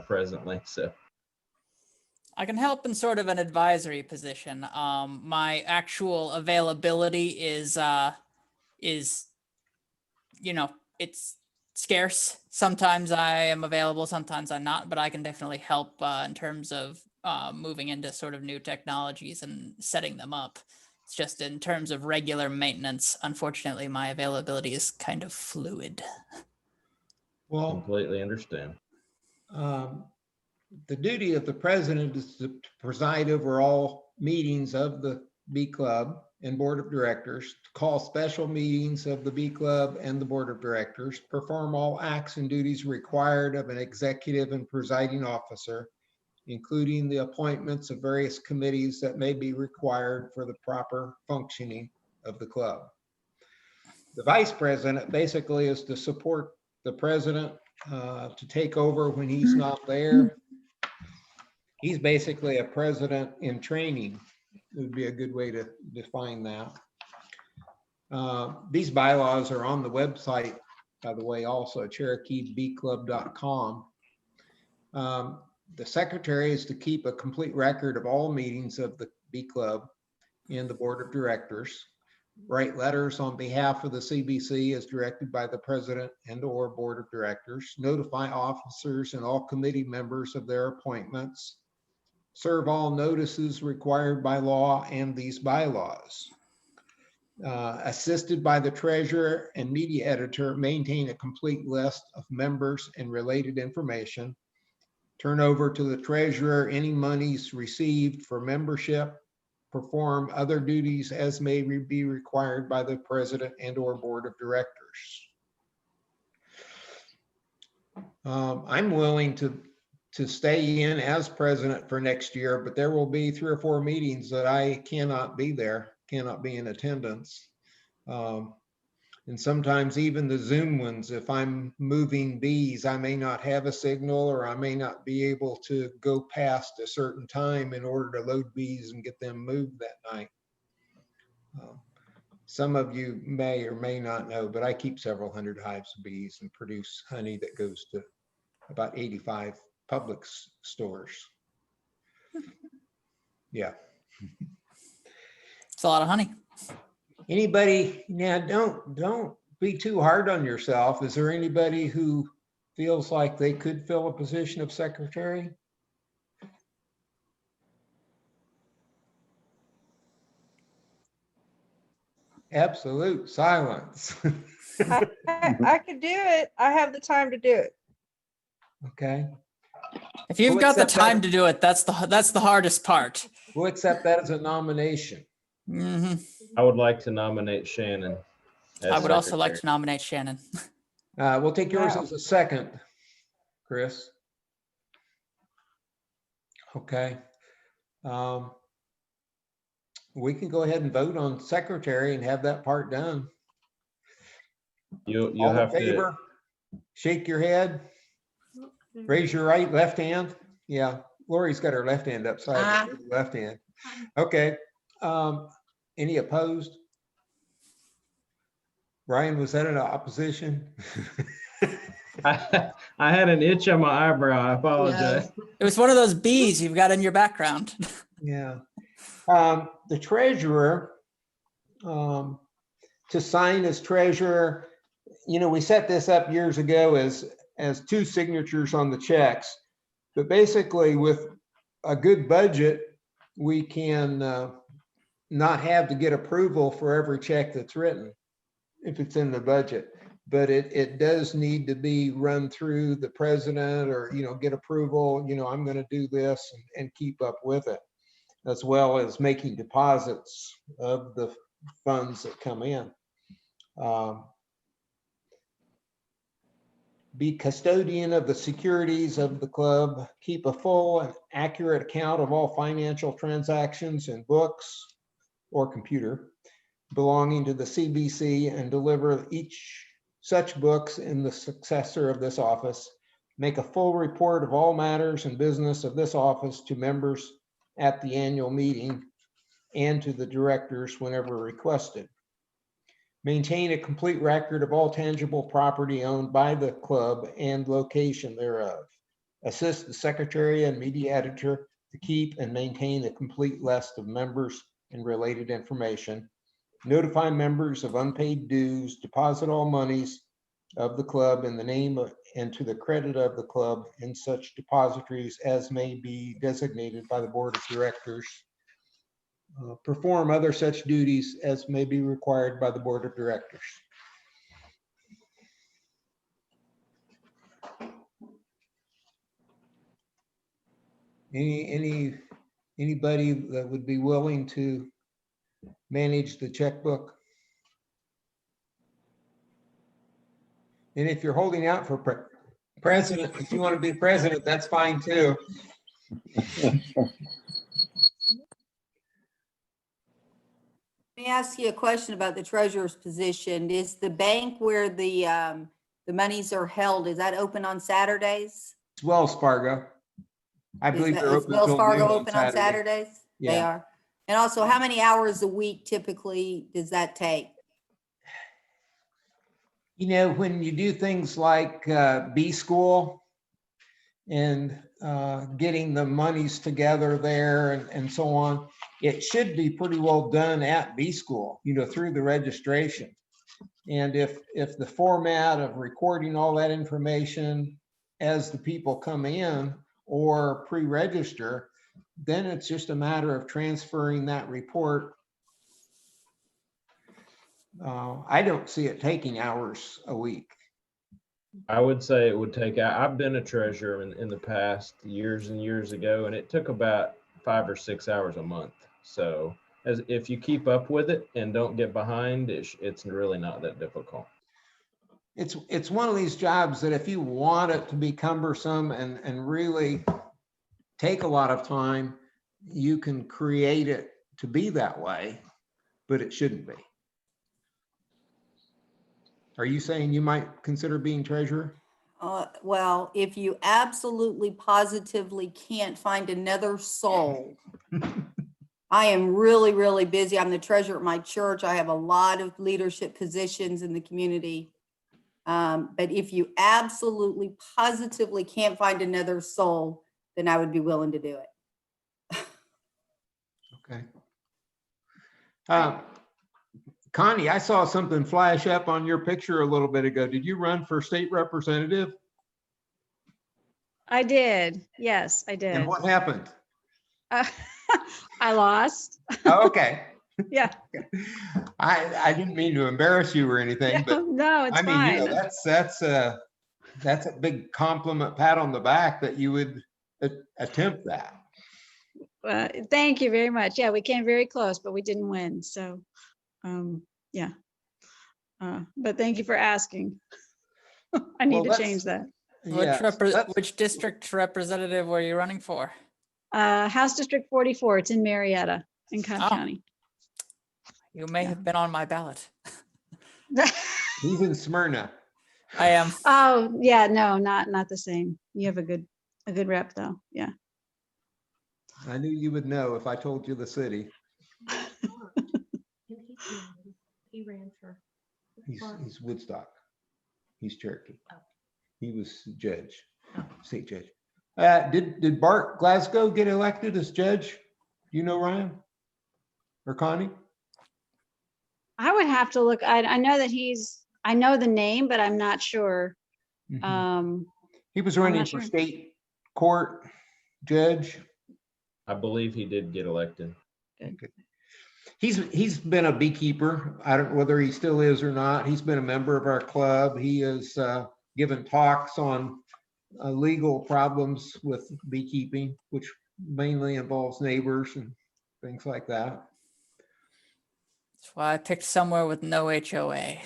presently. So I can help in sort of an advisory position. My actual availability is it's scarce. Sometimes I am available, sometimes I'm not, but I can definitely help in terms of moving into sort of new technologies and setting them up. It's just in terms of regular maintenance, unfortunately, my availability is kind of fluid. Well, completely understand. The duty of the president is to preside over all meetings of the Bee Club and Board of Directors, to call special meetings of the Bee Club and the Board of Directors, perform all acts and duties required of an executive and presiding officer, including the appointments of various committees that may be required for the proper functioning of the club. The vice president basically is to support the president, to take over when he's not there. He's basically a president in training. It would be a good way to define that. These bylaws are on the website, by the way, also CherokeeBeeClub.com. The secretary is to keep a complete record of all meetings of the Bee Club and the Board of Directors. Write letters on behalf of the CBC as directed by the president and/or Board of Directors. Notify officers and all committee members of their appointments. Serve all notices required by law and these bylaws. Assisted by the treasurer and media editor, maintain a complete list of members and related information. Turn over to the treasurer any monies received for membership. Perform other duties as may be required by the president and/or Board of Directors. I'm willing to stay in as president for next year, but there will be 3 or 4 meetings that I cannot be there, cannot be in attendance. And sometimes even the Zoom ones, if I'm moving bees, I may not have a signal, or I may not be able to go past a certain time in order to load bees and get them moved that night. Some of you may or may not know, but I keep several hundred hives of bees and produce honey that goes to about 85 public stores. Yeah. It's a lot of honey. Anybody, now don't be too hard on yourself. Is there anybody who feels like they could fill a position of secretary? Absolute silence. I could do it. I have the time to do it. Okay. If you've We'll got the accept time that. to do it, that's the hardest part. We'll accept that as a nomination. Mm-hmm. I would like to nominate Shannon. as I would also like secretary. to nominate Shannon. We'll take yours Wow. as a second, Chris. Okay. We can go ahead and vote on secretary and have that part done. You'll All in have to, favor? Shake your head. Raise your left hand. Yeah, Lori's got her left hand upside, left hand. Okay. Any opposed? Ryan, was that an opposition? I had an itch on my eyebrow. I apologize. It was one of those bees you've got in your background. Yeah. The treasurer, to sign as treasurer, we set this up years ago as 2 signatures on the checks. But basically, with a good budget, we can not have to get approval for every check that's written if it's in the budget. But it does need to be run through the president or, get approval, I'm going to do this and keep up with it, as well as making deposits of the funds that come in. Be custodian of the securities of the club, keep a full and accurate account of all financial transactions in books or computer belonging to the CBC, and deliver each such books in the successor of this office. Make a full report of all matters and business of this office to members at the annual meeting and to the directors whenever requested. Maintain a complete record of all tangible property owned by the club and location thereof. Assist the secretary and media editor to keep and maintain a complete list of members and related information. Notify members of unpaid dues, deposit all monies of the club in the name of and to the credit of the club in such depositories as may be designated by the board of directors. Perform other such duties as may be required by the board of directors. Anybody that would be willing to manage the checkbook? And if you're holding out for president, if you want to be president, that's fine too. Let me ask you a question about the treasurer's position. Is the bank where the monies are held, is that open on Saturdays? It's Wells Fargo. I believe they're Is open Wells till Fargo noon open on Saturdays? They Yeah. are. And also, how many hours a week typically does that take? When you do things like B school and getting the monies together there and so on, it should be pretty well done at B school, through the registration. And if the format of recording all that information as the people come in or pre-register, then it's just a matter of transferring that report. I don't see it taking hours a week. I would say it would take, I've been a treasurer in the past years and years ago, and it took about 5 or 6 hours a month. So if you keep up with it and don't get behind, it's really not that difficult. It's one of these jobs that if you want it to be cumbersome and really take a lot of time, you can create it to be that way, but it shouldn't be. Are you saying you might consider being treasurer? Well, if you absolutely positively can't find another soul, I am really, really busy. I'm the treasurer at my church. I have a lot of leadership positions in the community. But if you absolutely positively can't find another soul, then I would be willing to do it. Okay. Connie, I saw something flash up on your picture a little bit ago. Did you run for state representative? I did. Yes, I did. And what happened? I lost. Oh, okay. Yeah. I didn't mean to embarrass you or anything, but No, it's I mean, fine. that's a big compliment, pat on the back that you would attempt that. Thank you very much. Yeah, we came very close, but we didn't win. So, yeah. But thank you for asking. I need to change that. Which district representative were you running for? House District 44. It's in Marietta in Cobb County. You may have been on my ballot. He's in Smyrna. I am. Oh, yeah, no, not the same. You have a good rep though. Yeah. I knew you would know if I told you the city. He ran for. He's Woodstock. He's Cherokee. Oh. He was judge, Oh. state judge. Did Bart Glasgow get elected as judge? Do you know, Ryan or Connie? I would have to look. I know that I know the name, but I'm not sure. Mhm. He was I'm running not for sure. state court judge. I believe he did get elected. He's been a beekeeper. I don't know whether he still is or not. He's been a member of our club. He has given talks on legal problems with beekeeping, which mainly involves neighbors and things like that. That's why I picked somewhere with no HOA.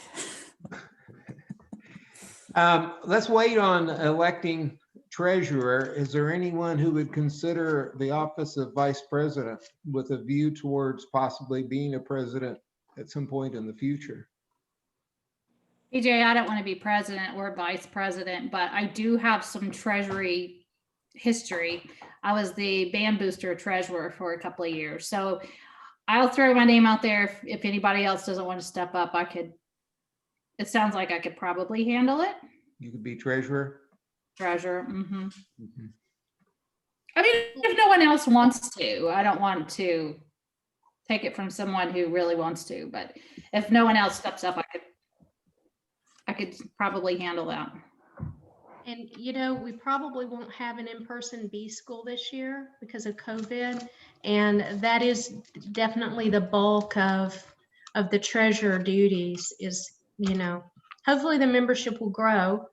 Let's wait on electing treasurer. Is there anyone who would consider the office of vice president with a view towards possibly being a president at some point in the future? PJ, I don't want to be president or vice president, but I do have some treasury history. I was the band booster treasurer for a couple of years. So I'll throw my name out there. If anybody else doesn't want to step up, it sounds like I could probably handle it. You could be treasurer. Treasurer. Mm-hmm. Mhm. I mean, if no one else wants to, I don't want to take it from someone who really wants to, but if no one else steps up, I could probably handle that. And, you know, we probably won't have an in-person B school this year because of COVID. And that is definitely the bulk of the treasurer duties is, you know, hopefully the membership will grow,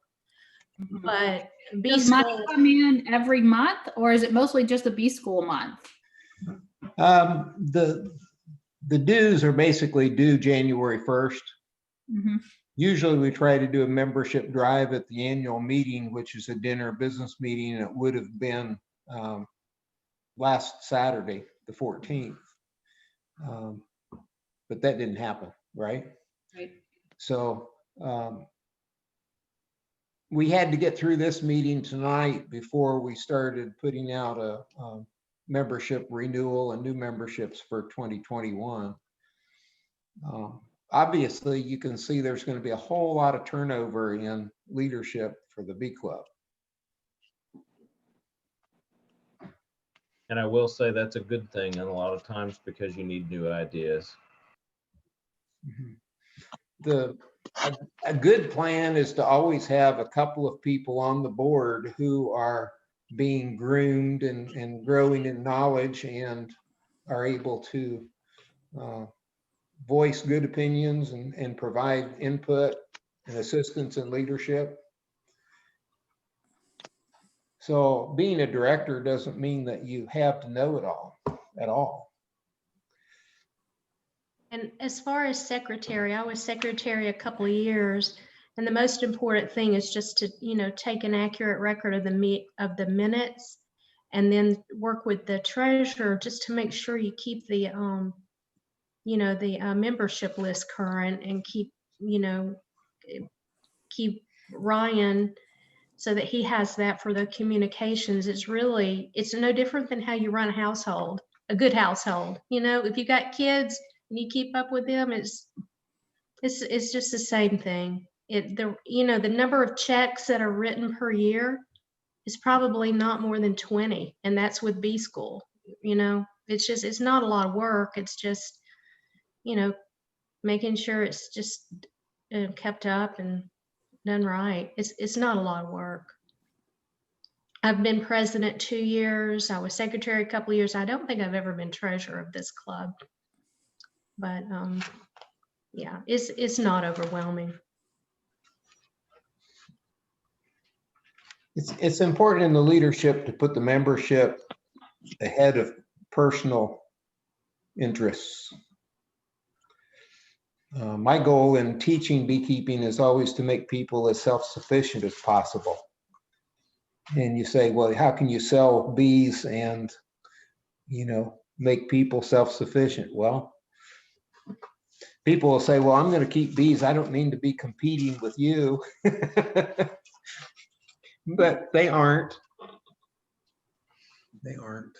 but B Does money school, come in every month, or is it mostly just a B school month? The dues are basically due January 1st. Mm-hmm. Usually we try to do a membership drive at the annual meeting, which is a dinner business meeting. And it would have been last Saturday, the 14th. But that didn't happen, right? Right. So we had to get through this meeting tonight before we started putting out a membership renewal and new memberships for 2021. Obviously, you can see there's going to be a whole lot of turnover in leadership for the Bee Club. And I will say that's a good thing in a lot of times because you need new ideas. A good plan is to always have a couple of people on the board who are being groomed and growing in knowledge and are able to voice good opinions and provide input and assistance and leadership. So being a director doesn't mean that you have to know it all at all. and as far as secretary, I was secretary a couple of years. And the most important thing is just to, you know, take an accurate record of the minutes and then work with the treasurer just to make sure you keep the, you know, the membership list current and keep, you know, keep Ryan so that he has that for the communications. It's no different than how you run a household, a good household. You know, if you got kids and you keep up with them, it's just the same thing. You know, the number of checks that are written per year is probably not more than 20, and that's with B school. You know, it's not a lot of work. It's just, you know, making sure it's just kept up and done right. It's not a lot of work. I've been president 2 years. I was secretary a couple of years. I don't think I've ever been treasurer of this club, but yeah, it's not overwhelming. It's important in the leadership to put the membership ahead of personal interests. My goal in teaching beekeeping is always to make people as self-sufficient as possible. And you say, well, how can you sell bees and, you know, make people self-sufficient? Well, people will say, well, I'm going to keep bees. I don't mean to be competing with you. But they aren't. They aren't.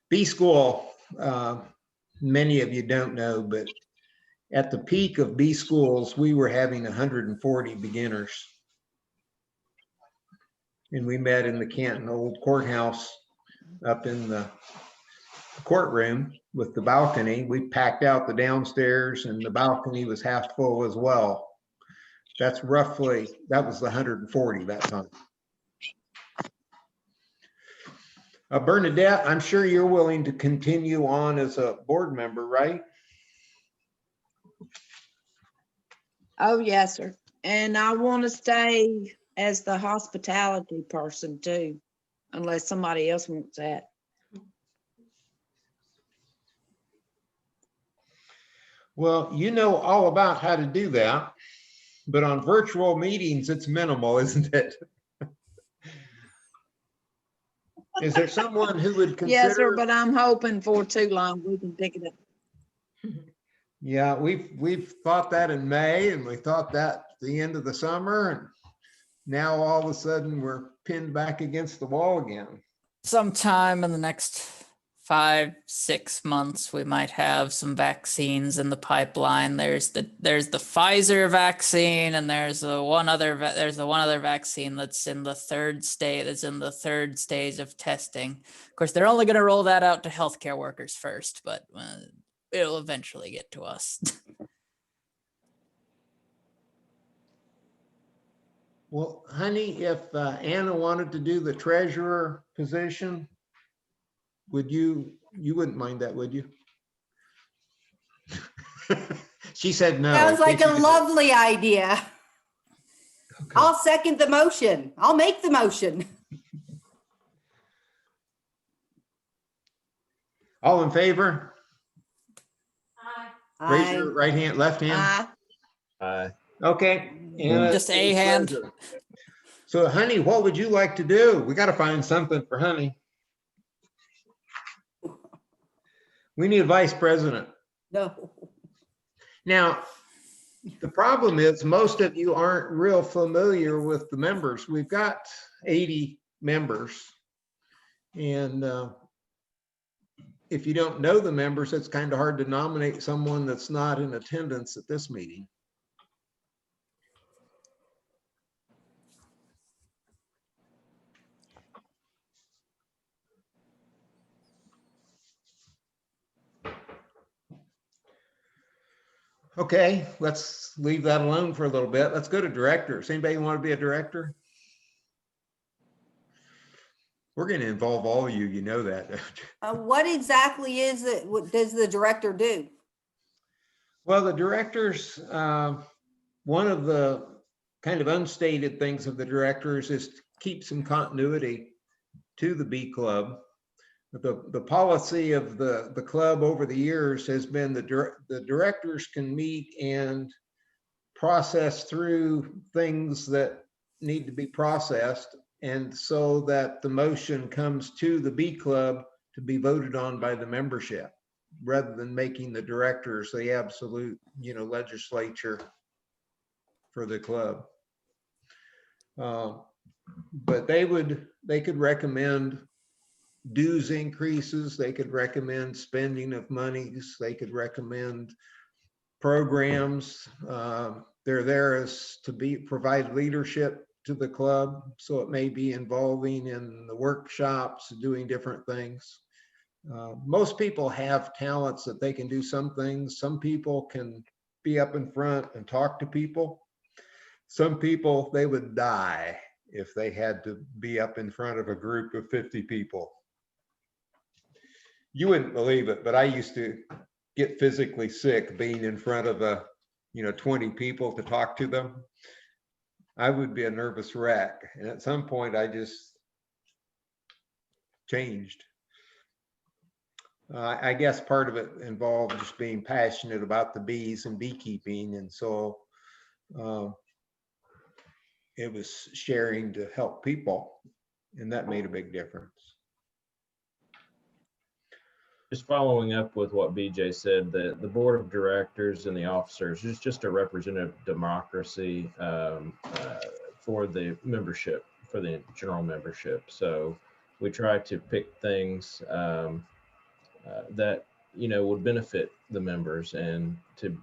Bee school, many of you don't know, but At the peak of bee schools, we were having 140 beginners. And we met in the Canton Old Courthouse up in the courtroom with the balcony. We packed out the downstairs and the balcony was half full as well. That's roughly, that was the 140 that time. Bernadette, I'm sure you're willing to continue on as a board member, right? Oh, yes, sir. And I want to stay as the hospitality person too, unless somebody else wants that. Well, you know all about how to do that, but on virtual meetings, it's minimal, isn't it? Is there someone who would consider? Yes, sir, but I'm hoping for too long we can pick it up. Yeah, we've thought that in May, and we thought that at the end of the summer, and now all of a sudden we're pinned back against the wall again. Sometime in the next 5-6 months, we might have some vaccines in the pipeline. There's the Pfizer vaccine, and there's the one other vaccine that's in the third stage of testing. Of course, they're only going to roll that out to healthcare workers first, but it'll eventually get to us. Well, honey, if Anna wanted to do the treasurer position, would you wouldn't mind that, would you? She said no. Sounds like a lovely idea. Okay. I'll second the motion. I'll make the motion. All in favor? Raise your Aye. right hand, left hand. Okay. Anna Just a is hand. treasurer. So honey, what would you like to do? We got to find something for honey. We need a vice president. No. Now, the problem is most of you aren't real familiar with the members. We've got 80 members. And if you don't know the members, it's kind of hard to nominate someone that's not in attendance at this meeting. Okay, let's leave that alone for a little bit. Let's go to directors. Anybody want to be a director? We're going to involve all of you, you know that. What exactly is it? What does the director do? Well, the directors, one of the kind of unstated things of the directors is to keep some continuity to the Bee Club. The policy of the club over the years has been the directors can meet and process through things that need to be processed, and so that the motion comes to the Bee Club to be voted on by the membership, rather than making the directors the absolute, legislature for the club. But they could recommend dues increases, they could recommend spending of monies, they could recommend programs. They're there as to provide leadership to the club, so it may be involving in the workshops, doing different things. Most people have talents that they can do some things. Some people can be up in front and talk to people. Some people, they would die if they had to be up in front of a group of 50 people. You wouldn't believe it, but I used to get physically sick being in front of 20 people to talk to them. I would be a nervous wreck. And at some point I just changed. I guess part of it involved just being passionate about the bees and beekeeping. And so it was sharing to help people, and that made a big difference. Just following up with what BJ said, the board of directors and the officers is just a representative democracy for the membership, for the general membership. So we try to pick things that would benefit the members, and to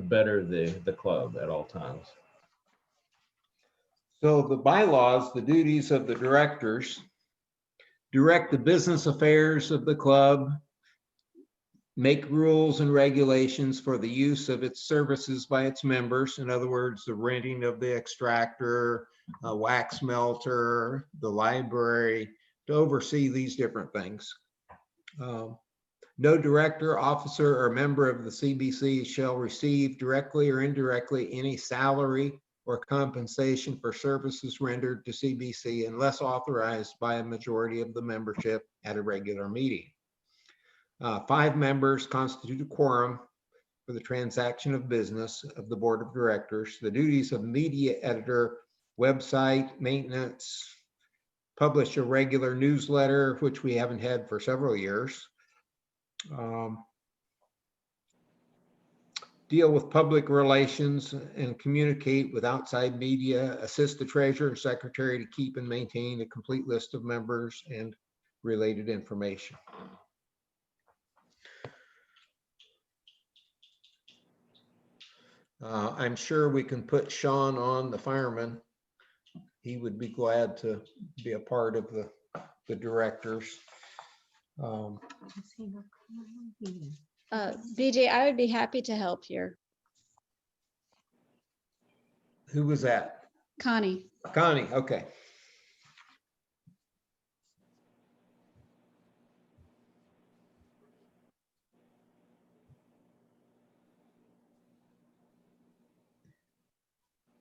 better the club at all times. So the bylaws, the duties of the directors: direct the business affairs of the club, make rules and regulations for the use of its services by its members. In other words, the renting of the extractor, wax melter, the library, to oversee these different things. No director, officer, or member of the CBC shall receive directly or indirectly any salary or compensation for services rendered to CBC unless authorized by a majority of the membership at a regular meeting. 5 members constitute a quorum for the transaction of business of the board of directors. The duties of media editor, website maintenance, publish a regular newsletter, which we haven't had for several years. Deal with public relations and communicate with outside media, assist the treasurer and secretary to keep and maintain a complete list of members and related information. I'm sure we can put Sean on, the fireman. He would be glad to be a part of the directors. BJ, I would be happy to help here. Who was that? Connie. Connie, okay.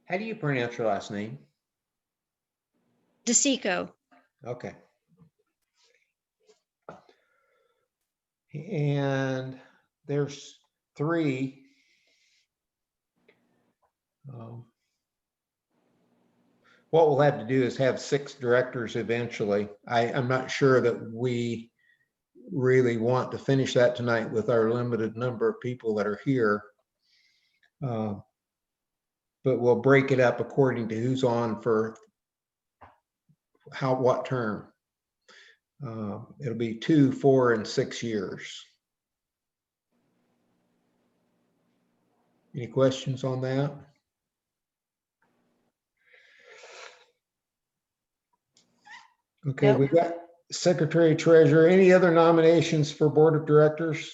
How do you pronounce your last name? DeSico. Okay. And there's 3. What we'll have to do is have 6 directors eventually. I'm not sure that we really want to finish that tonight with our limited number of people that are here. But we'll break it up according to who's on for what term. It'll be 2, 4, and 6 years. Any questions on that? Okay, Nope. we've got secretary, treasurer. Any other nominations for board of directors?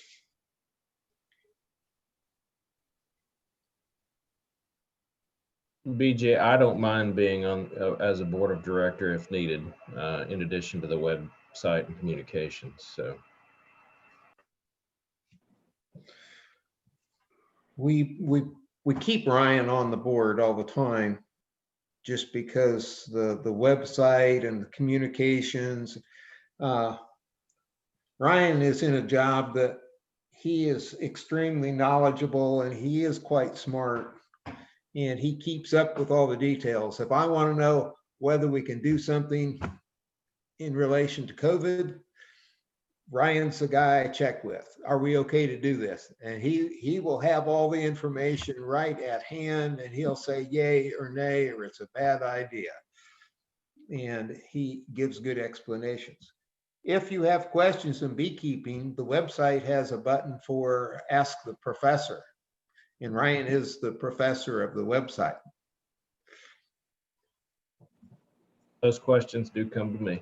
BJ, I don't mind being on as a board of director if needed, in addition to the website and communications. So We keep Ryan on the board all the time, just because the website and the communications. Ryan is in a job that he is extremely knowledgeable and he is quite smart, and he keeps up with all the details. If I want to know whether we can do something in relation to COVID, Ryan's the guy I check with. Are we okay to do this? And he will have all the information right at hand, and he'll say yay or nay, or it's a bad idea. And he gives good explanations. If you have questions in beekeeping, the website has a button for Ask the Professor, and Ryan is the professor of the website. those questions do come to me.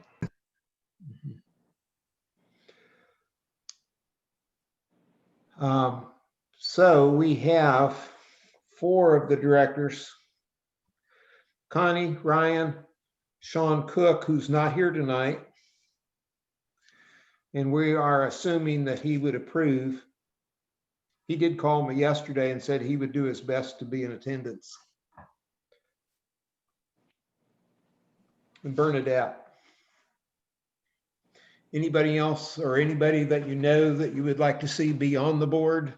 So we have 4 of the directors: Connie, Ryan, Sean Cook, who's not here tonight. And we are assuming that he would approve. He did call me yesterday and said he would do his best to be in attendance. And Bernadette. Anybody else or anybody that you know that you would like to see be on the board?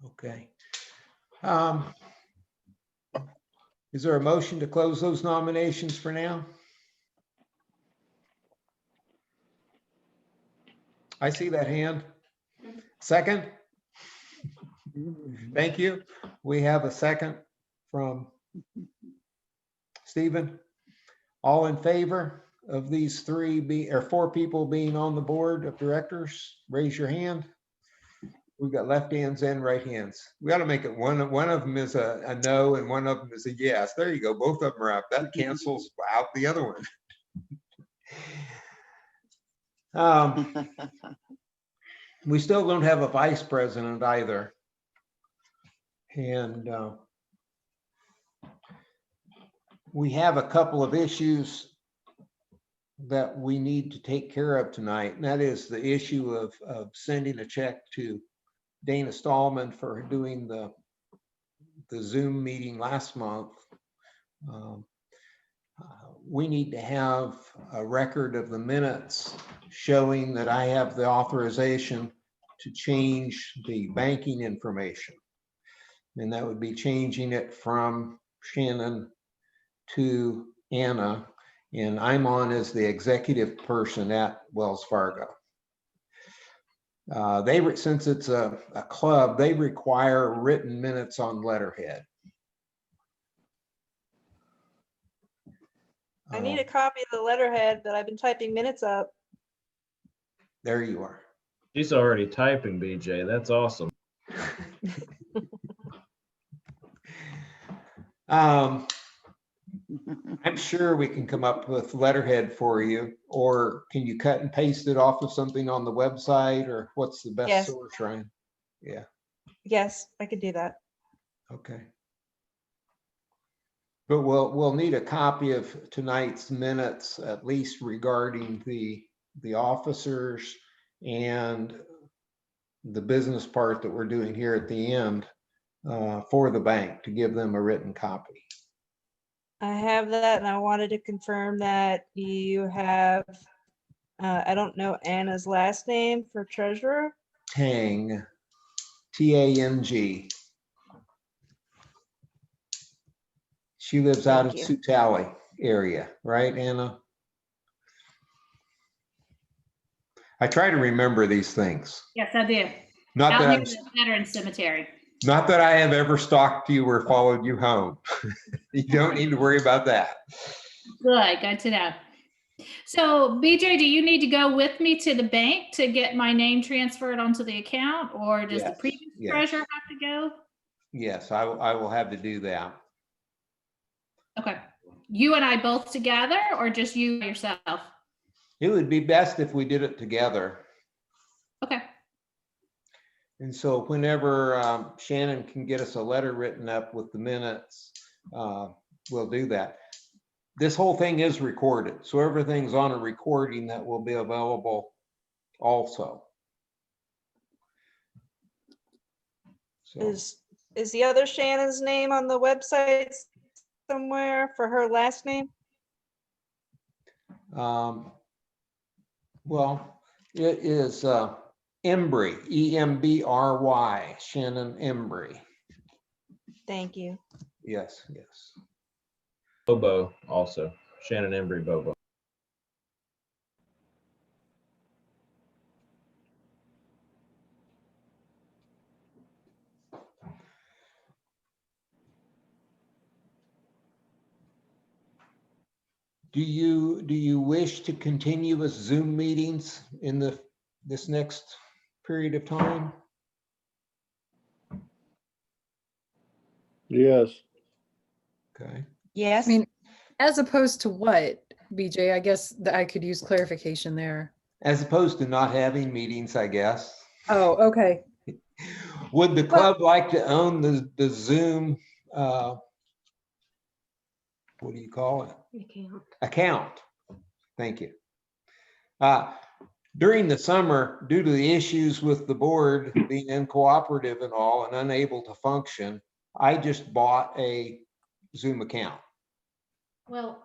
Okay. Is there a motion to close those nominations for now? I see that hand. Second? Thank you. We have a second from Stephen. All in favor of these four people being on the board of directors? Raise your hand. We've got left hands and right hands. We got to make it one of them is a no and one of them is a yes. There you go. Both of them are up. That cancels out the other one. We still don't have a vice president either. And we have a couple of issues that we need to take care of tonight. And that is the issue of sending a check to Dana Stallman for doing the Zoom meeting last month. We need to have a record of the minutes showing that I have the authorization to change the banking information. And that would be changing it from Shannon to Anna. And I'm on as the executive person at Wells Fargo. Since it's a club, they require written minutes on letterhead. I need a copy of the letterhead that I've been typing minutes up. There you are. She's already typing, BJ. That's awesome. I'm sure we can come up with letterhead for you, or can you cut and paste it off of something on the website, or what's the best Yes. source, Ryan? Yeah. Yes, I could do that. Okay. But we'll need a copy of tonight's minutes, at least regarding the officers and the business part that we're doing here at the end for the bank, to give them a written copy. I have that, and I wanted to confirm that you have, I don't know Anna's last name for treasurer. Tang, T-A-N-G. She lives out in Thank you. Sioux Tally area, right, Anna? I try to remember these things. Yes, I do. Not Out that near I'm, the Veterans Cemetery. not that I have ever stalked you or followed you home. You don't need to worry about that. Good to know. So BJ, do you need to go with me to the bank to get my name transferred onto the account, or does the Yes, previous yes. treasurer have to go? Yes, I will have to do that. Okay. You and I both together, or just you yourself? It would be best if we did it together. Okay. And so whenever Shannon can get us a letter written up with the minutes, we'll do that. This whole thing is recorded, so everything's on a recording that will be available also. So, Is the other Shannon's name on the website somewhere for her last name? well, it is Embry, E-M-B-R-Y, Shannon Embry. Thank you. Yes, yes. Bobo also. Shannon Embry Bobo. Do you wish to continue with Zoom meetings in this next period of time? Yes. Okay. Yes. I mean, as opposed to what, BJ? I guess that I could use clarification there. As opposed to not having meetings, I guess. Oh, okay. Would the club like to own the Zoom, what do you call it? Account. Thank you. During the summer, due to the issues with the board being uncooperative and all and unable to function, I just bought a Zoom account. Well,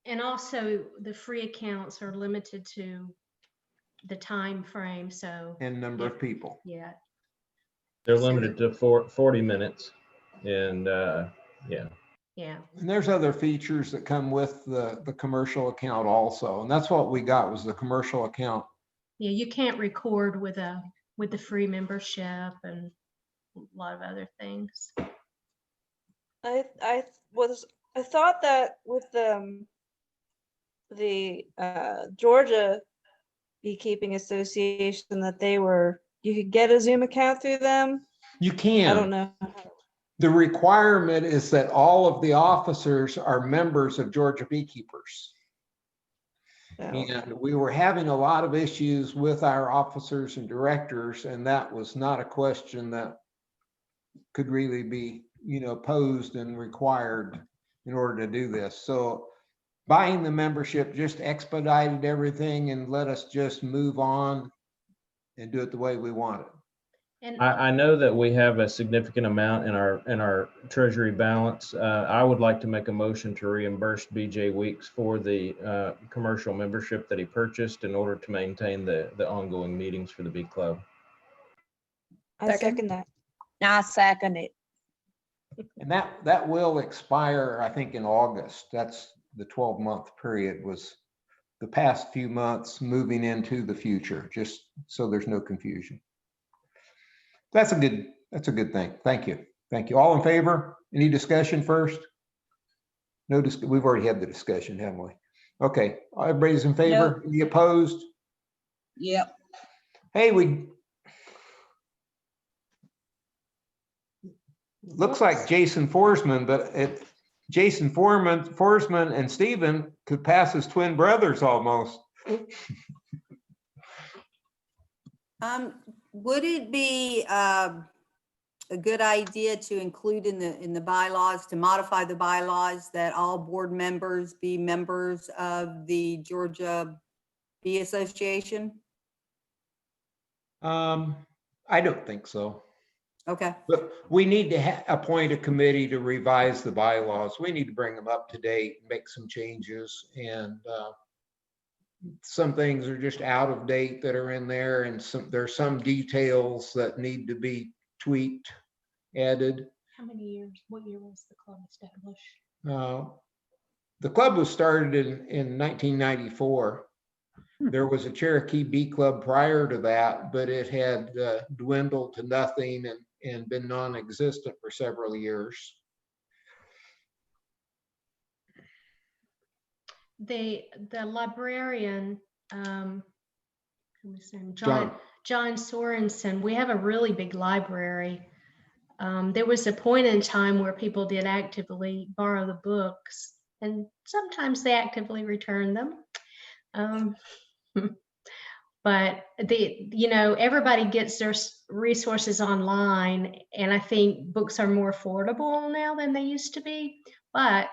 and also the free accounts are limited to the time frame, so. And number of people. Yeah. They're limited to 40 minutes. And yeah. Yeah. And there's other features that come with the commercial account also. And that's what we got, was the commercial account. Yeah, you can't record with the free membership and a lot of other things. I thought that with the Georgia Beekeeping Association that you could get a Zoom account through them. You I can. don't know. The requirement is that all of the officers are members of Georgia Beekeepers. And we were having a lot of issues with our officers and directors, and that was not a question that could really be, posed and required in order to do this. So buying the membership just expedited everything and let us just move on and do it the way we want it. And I know that we have a significant amount in our treasury balance. I would like to make a motion to reimburse BJ Weeks for the commercial membership that he purchased in order to maintain the ongoing meetings for the Bee Club. I second that. I second it. And that will expire, I think, in August. That's the 12-month period, was the past few months moving into the future, just so there's no confusion. That's a good thing. Thank you. Thank you. All in favor? Any discussion first? No, we've already had the discussion, haven't we? Okay, everybody's in favor? Any opposed? Yep. Hey, looks like Jason Forsman, but Jason Forsman and Stephen could pass as twin brothers almost. Would it be a good idea to include in the bylaws, to modify the bylaws, that all board members be members of the Georgia Bee Association? I don't think so. Okay. But we need to appoint a committee to revise the bylaws. We need to bring them up to date, make some changes, and some things are just out of date that are in there, and there's some details that need to be tweaked, added. how many years, what year was the club established? The club was started in 1994. There was a Cherokee Bee Club prior to that, but it had dwindled to nothing and been non-existent for several years. The librarian, John Sorensen, we have a really big library. There was a point in time where people did actively borrow the books, and sometimes they actively return them. But everybody gets their resources online, and I think books are more affordable now than they used to be. But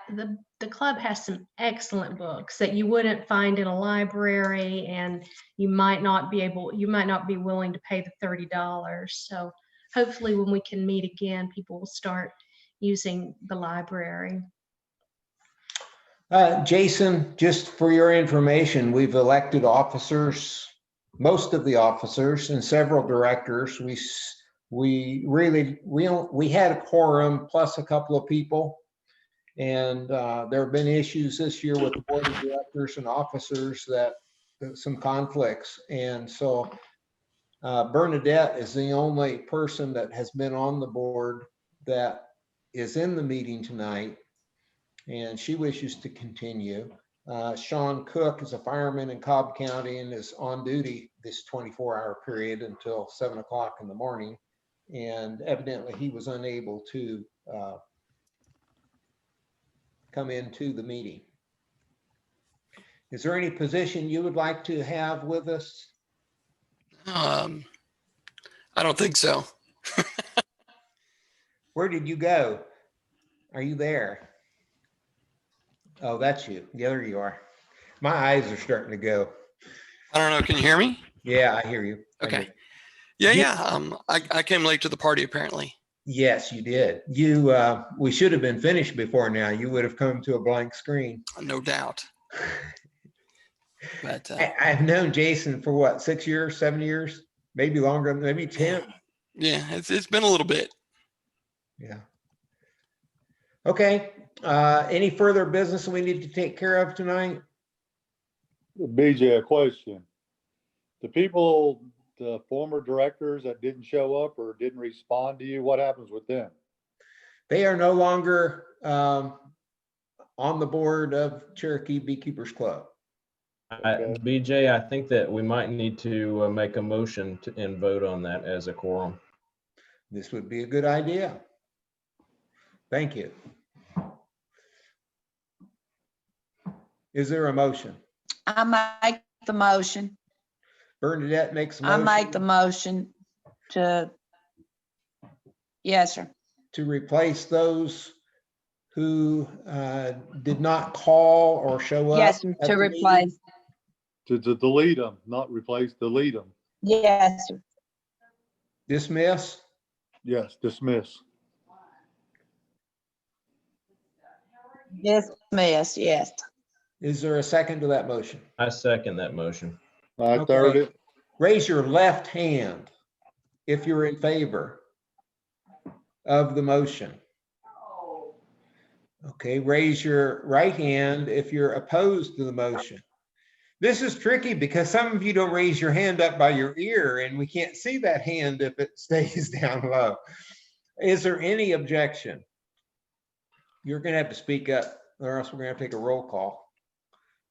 the club has some excellent books that you wouldn't find in a library, and you might not be willing to pay the $30. So hopefully when we can meet again, people will start using the library. Jason, just for your information, we've elected officers, most of the officers, and several directors. We had a quorum plus a couple of people, and there have been issues this year with the board of directors and officers that some conflicts, and so Bernadette is the only person that has been on the board that is in the meeting tonight, and she wishes to continue. Sean Cook is a fireman in Cobb County and is on duty this 24-hour period until 7 o'clock in the morning. And evidently he was unable to come into the meeting. Is there any position you would like to have with us? I don't think so. Where did you go? Are you there? Oh, that's you. Yeah, there you are. My eyes are starting to go. I don't know. Can you hear me? Yeah, I hear you. Okay. Yeah. I came late to the party apparently. Yes, you did. We should have been finished before now. You would have come to a blank screen. No doubt. But I've known Jason for what, 6 years, 7 years, maybe longer, maybe 10. Yeah, it's been a little bit. Yeah. Okay. Any further business we need to take care of tonight? BJ, a question. The former directors that didn't show up or didn't respond to you, what happens with them? They are no longer on the board of Cherokee Beekeepers Club. Okay. BJ, I think that we might need to make a motion and vote on that as a quorum. This would be a good idea. Thank you. Is there a motion? I make the motion. Bernadette makes a I motion make the motion to, yes, sir. to replace those who did not call or show up. Yes, sir, at to the meeting. replace. To delete them, not replace, delete them. Yes, sir. Dismiss. Yes, dismiss. Dismiss, yes. Is there a second to that motion? I second that motion. I Okay. third it. Raise your left hand if you're in favor of the motion. Okay, raise your right hand if you're opposed to the motion. This is tricky because some of you don't raise your hand up by your ear and we can't see that hand if it stays down low. Is there any objection? You're gonna have to speak up or else we're gonna have to take a roll call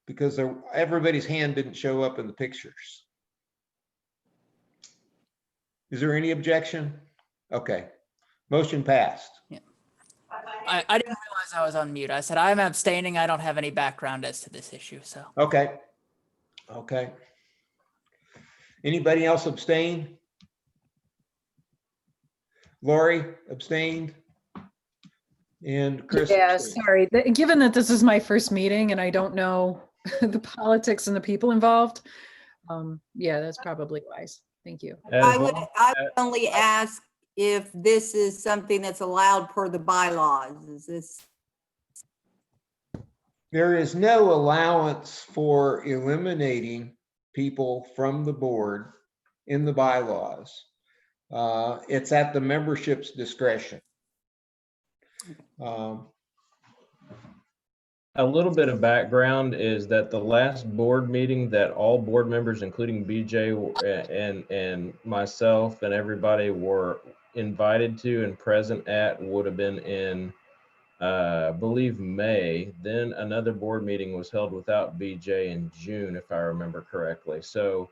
because everybody's hand didn't show up in the pictures. Is there any objection? Okay, motion passed. I didn't realize I was on mute. I said I'm abstaining. I don't have any background as to this issue. So Okay. Okay. Anybody else abstain? Lori abstained. And Chris. Yeah, abstained. sorry. Given that this is my first meeting and I don't know the politics and the people involved, yeah, that's probably wise. Thank you. I would only ask if this is something that's allowed per the bylaws. Is this? There is no allowance for eliminating people from the board in the bylaws. It's at the membership's discretion. A little bit of background is that the last board meeting that all board members, including BJ and myself and everybody were invited to and present at would have been in, I believe, May. Then another board meeting was held without BJ in June, if I remember correctly. So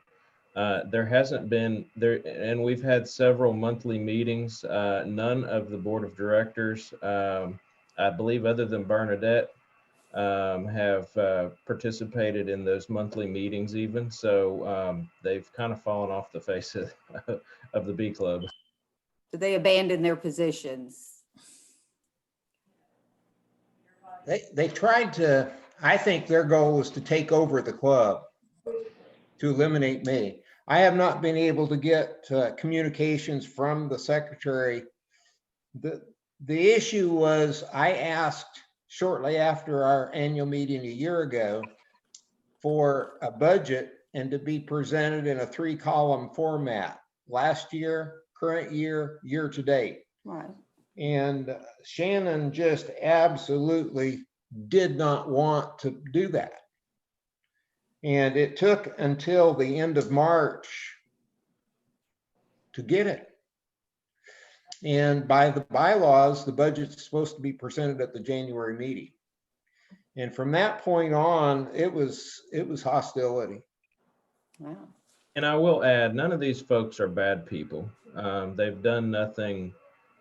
there hasn't been there, and we've had several monthly meetings. None of the board of directors, I believe, other than Bernadette, have participated in those monthly meetings even. So they've kind of fallen off the face of the Bee Club. Do they abandon their positions? They tried to, I think their goal was to take over the club, to eliminate me. I have not been able to get communications from the secretary. The issue was I asked shortly after our annual meeting a year ago for a budget and to be presented in a 3-column format, last year, current year, year to date. Right. And Shannon just absolutely did not want to do that. And it took until the end of March to get it. And by the bylaws, the budget's supposed to be presented at the January meeting. And from that point on, it was hostility. Wow. And I will add, none of these folks are bad people. They've done nothing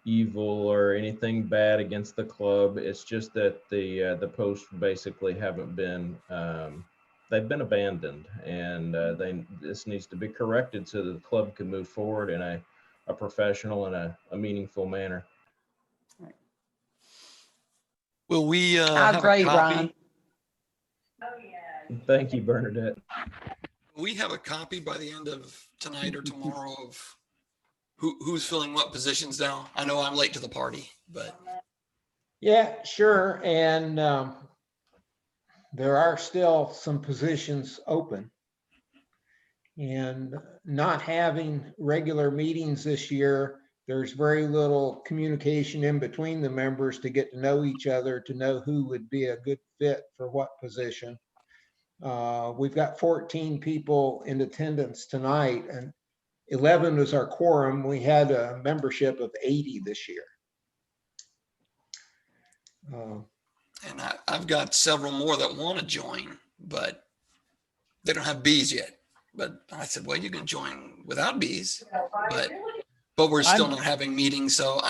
evil or anything bad against the club. It's just that the posts basically haven't been, they've been abandoned, and this needs to be corrected so that the club can move forward in a professional and a meaningful manner. Will we I have agree, a copy? Ron. Thank you, Bernadette. Will we have a copy by the end of tonight or tomorrow of who's filling what positions now? I know I'm late to the party, but. Yeah, sure. And there are still some positions open. And not having regular meetings this year, there's very little communication in between the members to get to know each other, to know who would be a good fit for what position. We've got 14 people in attendance tonight, and 11 was our quorum. We had a membership of 80 this year. And I've got several more that want to join, but they don't have bees yet. But I said, well, you can join without bees, but we're still not having meetings. So,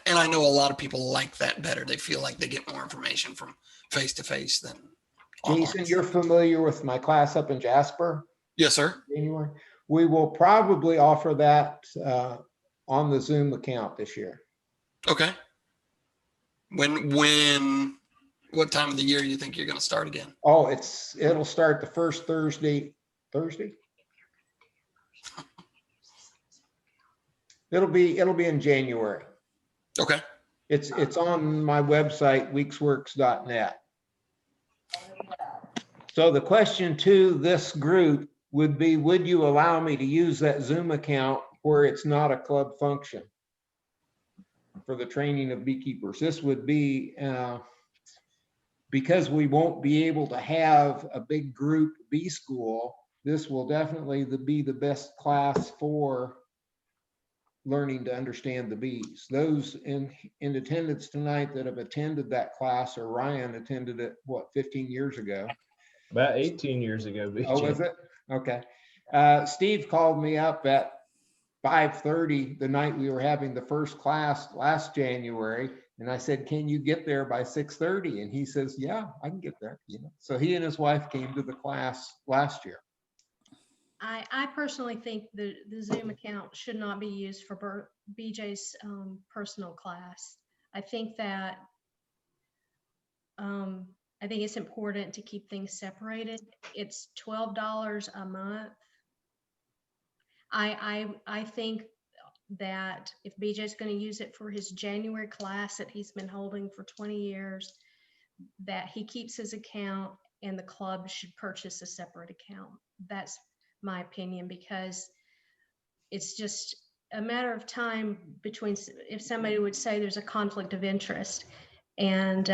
and I know a lot of people like that better. They feel like they get more information from face to face than Jason, online. you're familiar with my class up in Jasper? Yes, sir. January. We will probably offer that on the Zoom account this year. Okay. What time of the year do you think you're going to start again? Oh, it'll start the first Thursday. It'll be in January. Okay. It's on my website, weeksworks.net. So the question to this group would be, would you allow me to use that Zoom account where it's not a club function for the training of beekeepers? This would be because we won't be able to have a big group bee school. This will definitely be the best class for learning to understand the bees. Those in attendance tonight that have attended that class, or Ryan attended it, what, 15 years ago? About 18 years ago. BJ. Oh, was it? Okay. Steve called me up at 5:30 the night we were having the first class last January. And I said, can you get there by 6:30? And he says, yeah, I can get there. So he and his wife came to the class last year. I personally think the Zoom account should not be used for BJ's personal class. I think that I think it's important to keep things separated. It's $12 a month. I think that if BJ's going to use it for his January class that he's been holding for 20 years, that he keeps his account and the club should purchase a separate account. That's my opinion, because it's just a matter of time between if somebody would say there's a conflict of interest. And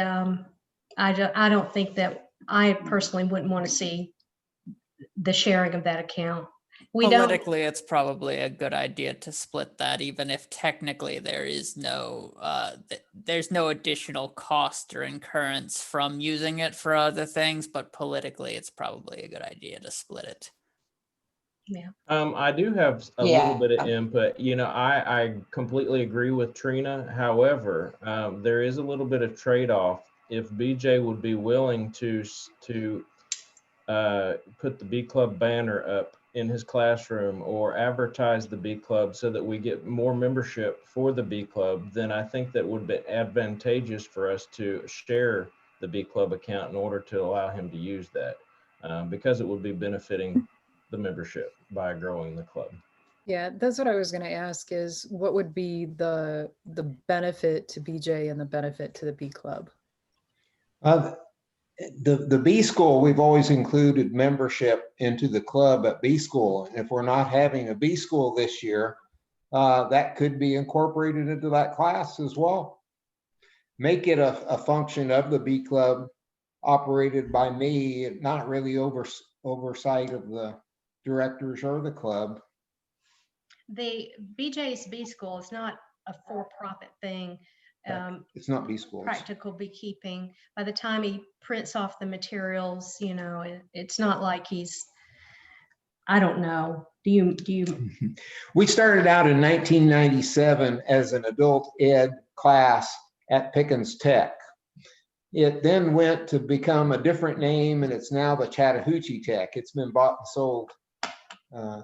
I don't think that, I personally wouldn't want to see the sharing of that account. Politically, it's probably a good idea to split that, even if technically there is no there's no additional cost or incurrence from using it for other things, but politically it's probably a good idea to split it. Yeah. I do have a little bit of input. I completely agree with Trina. However, there is a little bit of trade-off. If BJ would be willing to put the Bee Club banner up in his classroom or advertise the Bee Club so that we get more membership for the Bee Club, then I think that would be advantageous for us to share the Bee Club account in order to allow him to use that, because it would be benefiting the membership by growing the club. Yeah, that's what I was going to ask, is what would be the benefit to BJ and the benefit to the Bee Club? The Bee School, we've always included membership into the club at Bee School. And if we're not having a Bee School this year, that could be incorporated into that class as well. Make it a function of the Bee Club, operated by me, not really oversight of the directors or the club. The BJ's Bee School is not a for-profit thing. It's not Bee Schools. Practical beekeeping. By the time he prints off the materials, it's not like he's, I don't know. Do you? We started out in 1997 as an adult ed class at Pickens Tech. It then went to become a different name, and it's now the Chattahoochee Tech. It's been bought and sold a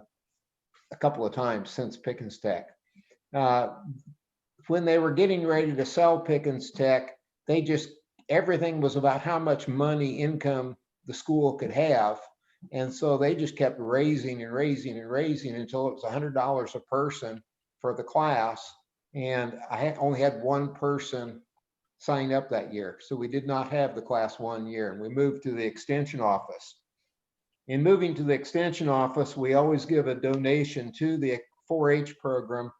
couple of times since Pickens Tech. When they were getting ready to sell Pickens Tech, everything was about how much money income the school could have. And so they just kept raising and raising and raising until it was $100 a person for the class. And I only had one person sign up that year. So we did not have the class 1 year, and we moved to the extension office. In moving to the extension office, we always give a donation to the 4-H program,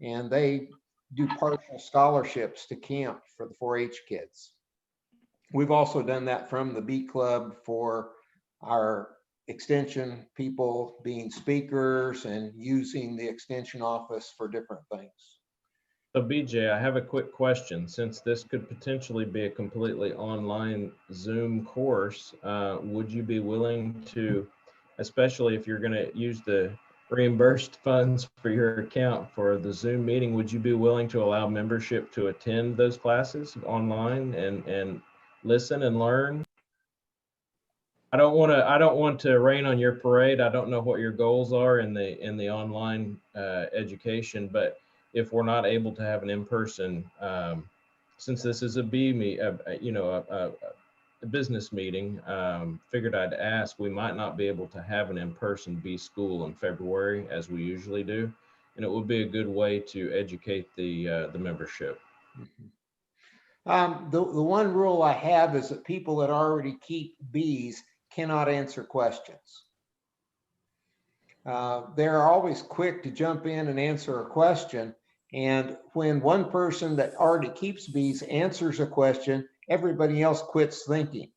and they do partial scholarships to camp for the 4-H kids. We've also done that from the Bee Club for our extension people being speakers and using the extension office for different things. So BJ, I have a quick question. Since this could potentially be a completely online Zoom course, would you be willing to especially if you're going to use the reimbursed funds for your account for the Zoom meeting, would you be willing to allow membership to attend those classes online and listen and learn? I don't want to rain on your parade. I don't know what your goals are in the online education, but if we're not able to have an in-person, since this is a business meeting, figured I'd ask. We might not be able to have an in-person bee school in February as we usually do, and it would be a good way to educate the membership. The one rule I have is that people that already keep bees cannot answer questions. They're always quick to jump in and answer a question. And when one person that already keeps bees answers a question, everybody else quits thinking.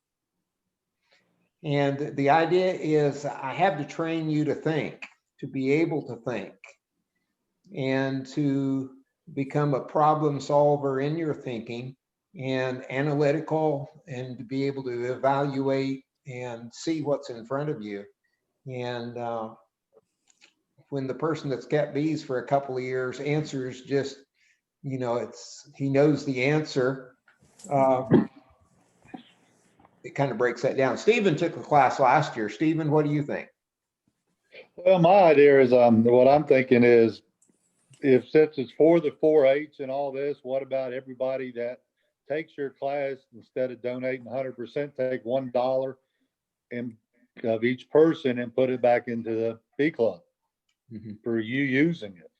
And the idea is I have to train you to think, to be able to think, and to become a problem solver in your thinking and analytical, and to be able to evaluate and see what's in front of you. And when the person that's kept bees for a couple of years answers just, he knows the answer, it kind of breaks that down. Stephen took a class last year. Stephen, what do you think? Well, my idea is, what I'm thinking is, since it's for the 4-H and all this, what about everybody that takes your class, instead of donating 100%, take $1 of each person and put it back into the bee club for you using it.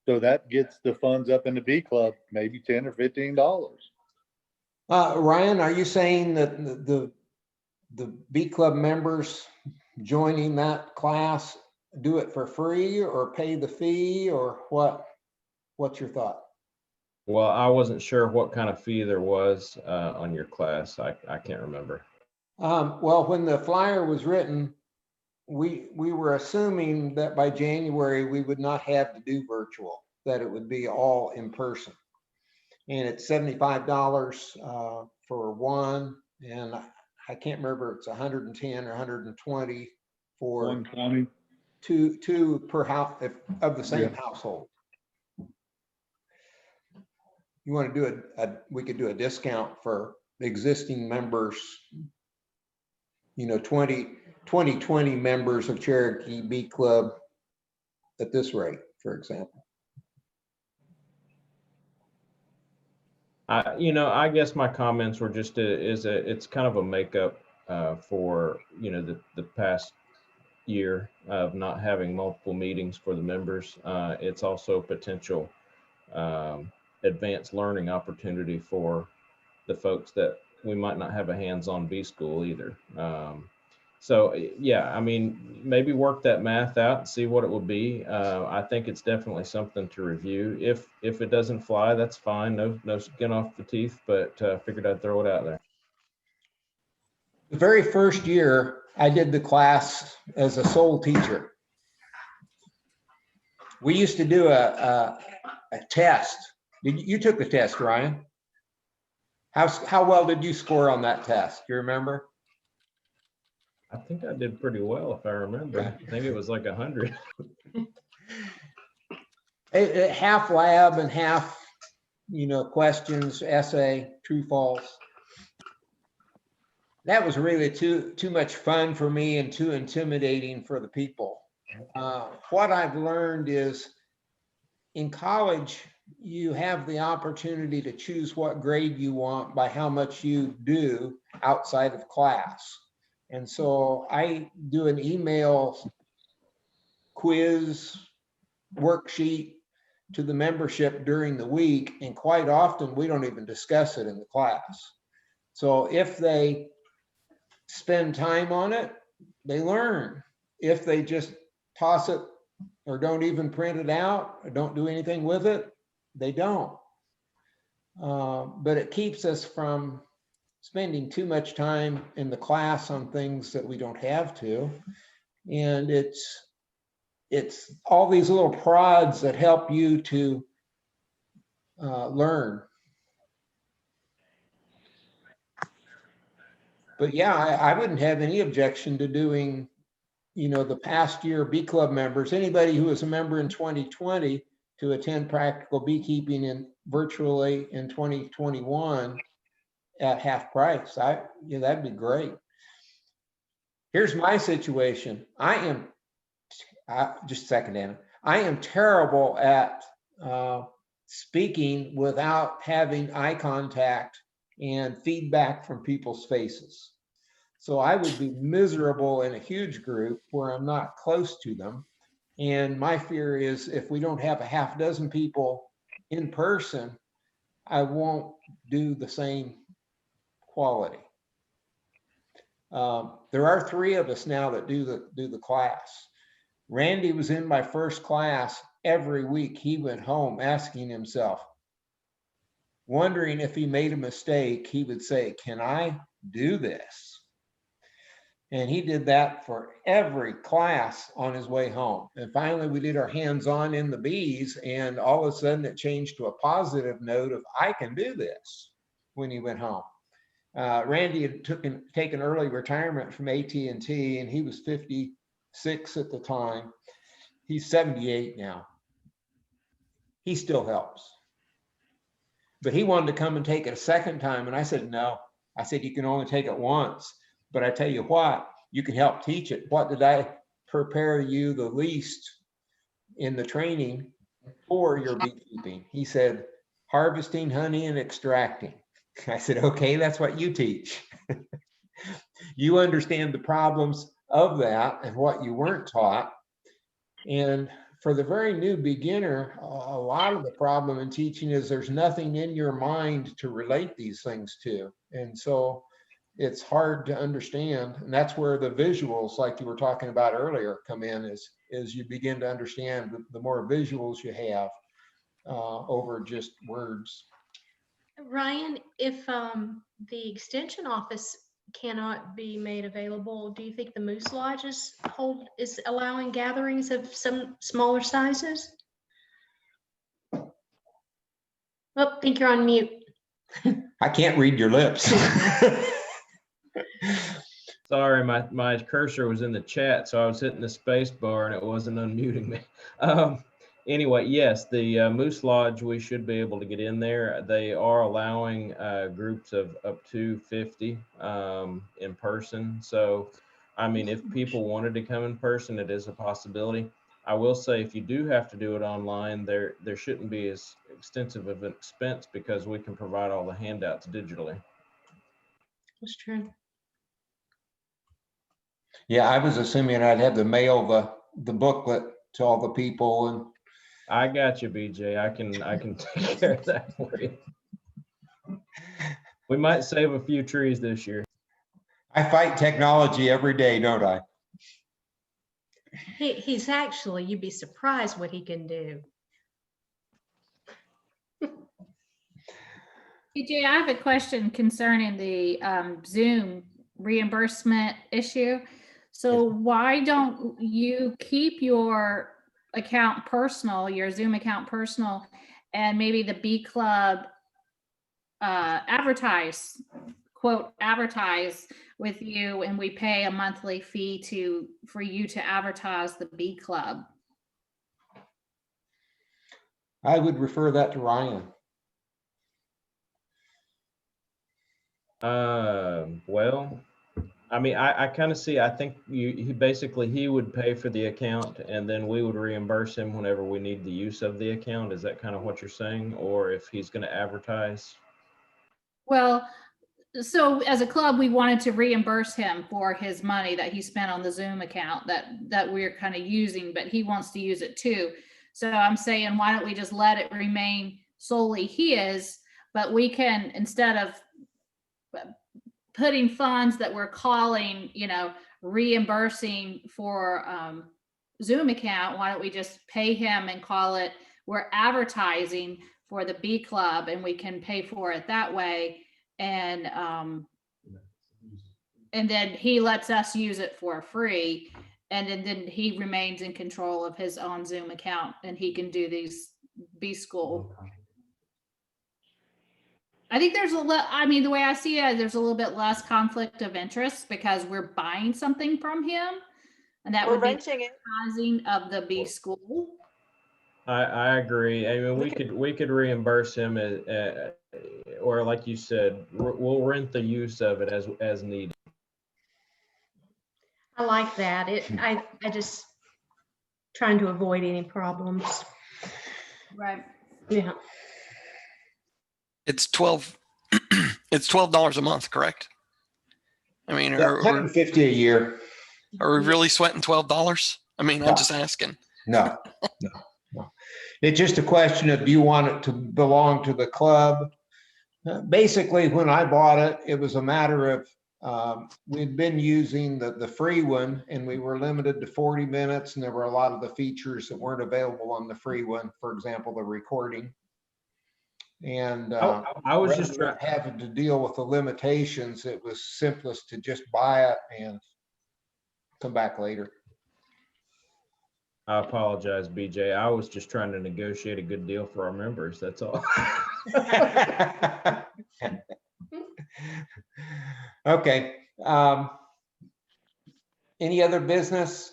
So that gets the funds up in the bee club, maybe $10 or $15. Ryan, are you saying that the bee club members joining that class do it for free or pay the fee, or what? What's your thought? Well, I wasn't sure what kind of fee there was on your class. I can't remember. Well, when the flyer was written, we were assuming that by January we would not have to do virtual, that it would be all in person. And it's $75 for one, and I can't remember, it's 110 or 120 for 120. two per house of the same household. You want to do we could do a discount for existing members, 2020 members of Cherokee Bee Club at this rate, for example. I guess my comments were just it's kind of a makeup for the past year of not having multiple meetings for the members. It's also a potential advanced learning opportunity for the folks that we might not have a hands-on bee school either. So yeah, I mean, maybe work that math out and see what it will be. I think it's definitely something to review. If it doesn't fly, that's fine. No skin off the teeth, but figured I'd throw it out there. The very first year I did the class as a sole teacher, we used to do a test. You took the test, Ryan? How well did you score on that test? Do you remember? I think I did pretty well, if I remember. I think it was like 100. Half lab and half, questions, essay, true, false. That was really too much fun for me and too intimidating for the people. What I've learned is in college, you have the opportunity to choose what grade you want by how much you do outside of class. And so I do an email quiz worksheet to the membership during the week, and quite often we don't even discuss it in the class. So if they spend time on it, they learn. If they just toss it or don't even print it out or don't do anything with it, they don't. But it keeps us from spending too much time in the class on things that we don't have to. And it's all these little prods that help you to learn. But yeah, I wouldn't have any objection to doing the past year bee club members, anybody who was a member in 2020 to attend practical beekeeping virtually in 2021 at half price. That'd be great. Here's my situation. Just a second, Anna. I am terrible at speaking without having eye contact and feedback from people's faces. So I would be miserable in a huge group where I'm not close to them. And my fear is if we don't have a half dozen people in person, I won't do the same quality. There are 3 of us now that do the class. Randy was in my first class. Every week he went home asking himself, wondering if he made a mistake. He would say, can I do this? And he did that for every class on his way home. And finally we did our hands-on in the bees, and all of a sudden it changed to a positive note of I can do this when he went home. Randy had taken early retirement from AT&T, and he was 56 at the time. He's 78 now. He still helps. But he wanted to come and take it a second time, and I said, no. I said, you can only take it once. But I tell you what, you can help teach it. What did I prepare you the least in the training for your beekeeping? He said, harvesting honey and extracting. I said, okay, that's what you teach. You understand the problems of that and what you weren't taught. And for the very new beginner, a lot of the problem in teaching is there's nothing in your mind to relate these things to. And so it's hard to understand. And that's where the visuals, like you were talking about earlier, come in as you begin to understand the more visuals you have over just words. Ryan, if the extension office cannot be made available, do you think the Moose Lodge is allowing gatherings of some smaller sizes? Oh, I think you're on mute. I can't read your lips. Sorry, my cursor was in the chat, so I was hitting the space bar and it wasn't unmuting me. Anyway, yes, the Moose Lodge, we should be able to get in there. They are allowing groups of up to 50 in person. So, I mean, if people wanted to come in person, it is a possibility. I will say, if you do have to do it online, there shouldn't be as extensive of an expense because we can provide all the handouts digitally. That's true. Yeah, I was assuming I'd have to mail the booklet to all the people. And I got you, BJ. I can take care of that for you. We might save a few trees this year. I fight technology every day, don't I? He's actually, you'd be surprised what he can do. PJ, I have a question concerning the Zoom reimbursement issue. So why don't you keep your account personal, your Zoom account personal, and maybe the Bee Club advertise with you, and we pay a monthly fee for you to advertise the Bee Club? I would refer that to Ryan. Well, I mean, I kind of see, I think he would pay for the account and then we would reimburse him whenever we need the use of the account. Is that kind of what you're saying? Or if he's going to advertise? Well, so as a club, we wanted to reimburse him for his money that he spent on the Zoom account that we're kind of using, but he wants to use it too. So I'm saying, why don't we just let it remain solely his, but we can, instead of putting funds that we're calling, reimbursing for Zoom account, why don't we just pay him and call it, we're advertising for the Bee Club, and we can pay for it that way. And then he lets us use it for free. And then he remains in control of his own Zoom account, and he can do these Bee School. I think there's the way I see it, there's a little bit less conflict of interest because we're buying something from him. And that We're would be renting it. advertising of the bee school. I agree. I mean, we could reimburse him or like you said, we'll rent the use of it as needed. I like that. I just trying to avoid any problems. Right. Yeah. It's 12, it's $12 a month, correct? I mean, Yeah, 150 a year. are we really sweating $12? I mean, No. I'm just asking. No. It's just a question of, do you want it to belong to the club? Basically, when I bought it, it was a matter of, we'd been using the free one and we were limited to 40 minutes, and there were a lot of the features that weren't available on the free one. For example, the recording. And I was just rather than having to deal with the limitations, it was simplest to just buy it and come back later. I apologize, BJ. I was just trying to negotiate a good deal for our members. That's all. Okay. Any other business?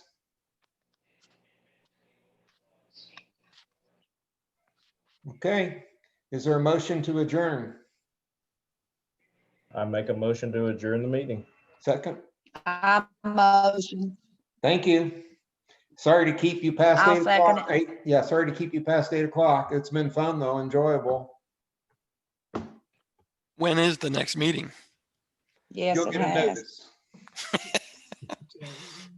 Okay. Is there a motion to adjourn? I make a motion to adjourn the meeting. Second. I motion. Thank you. Sorry to keep you past I'll 8 second o'clock. Yeah, sorry to keep you past 8 o'clock. It's been fun though, enjoyable. When is the next meeting? Yes, You'll it get a has. notice.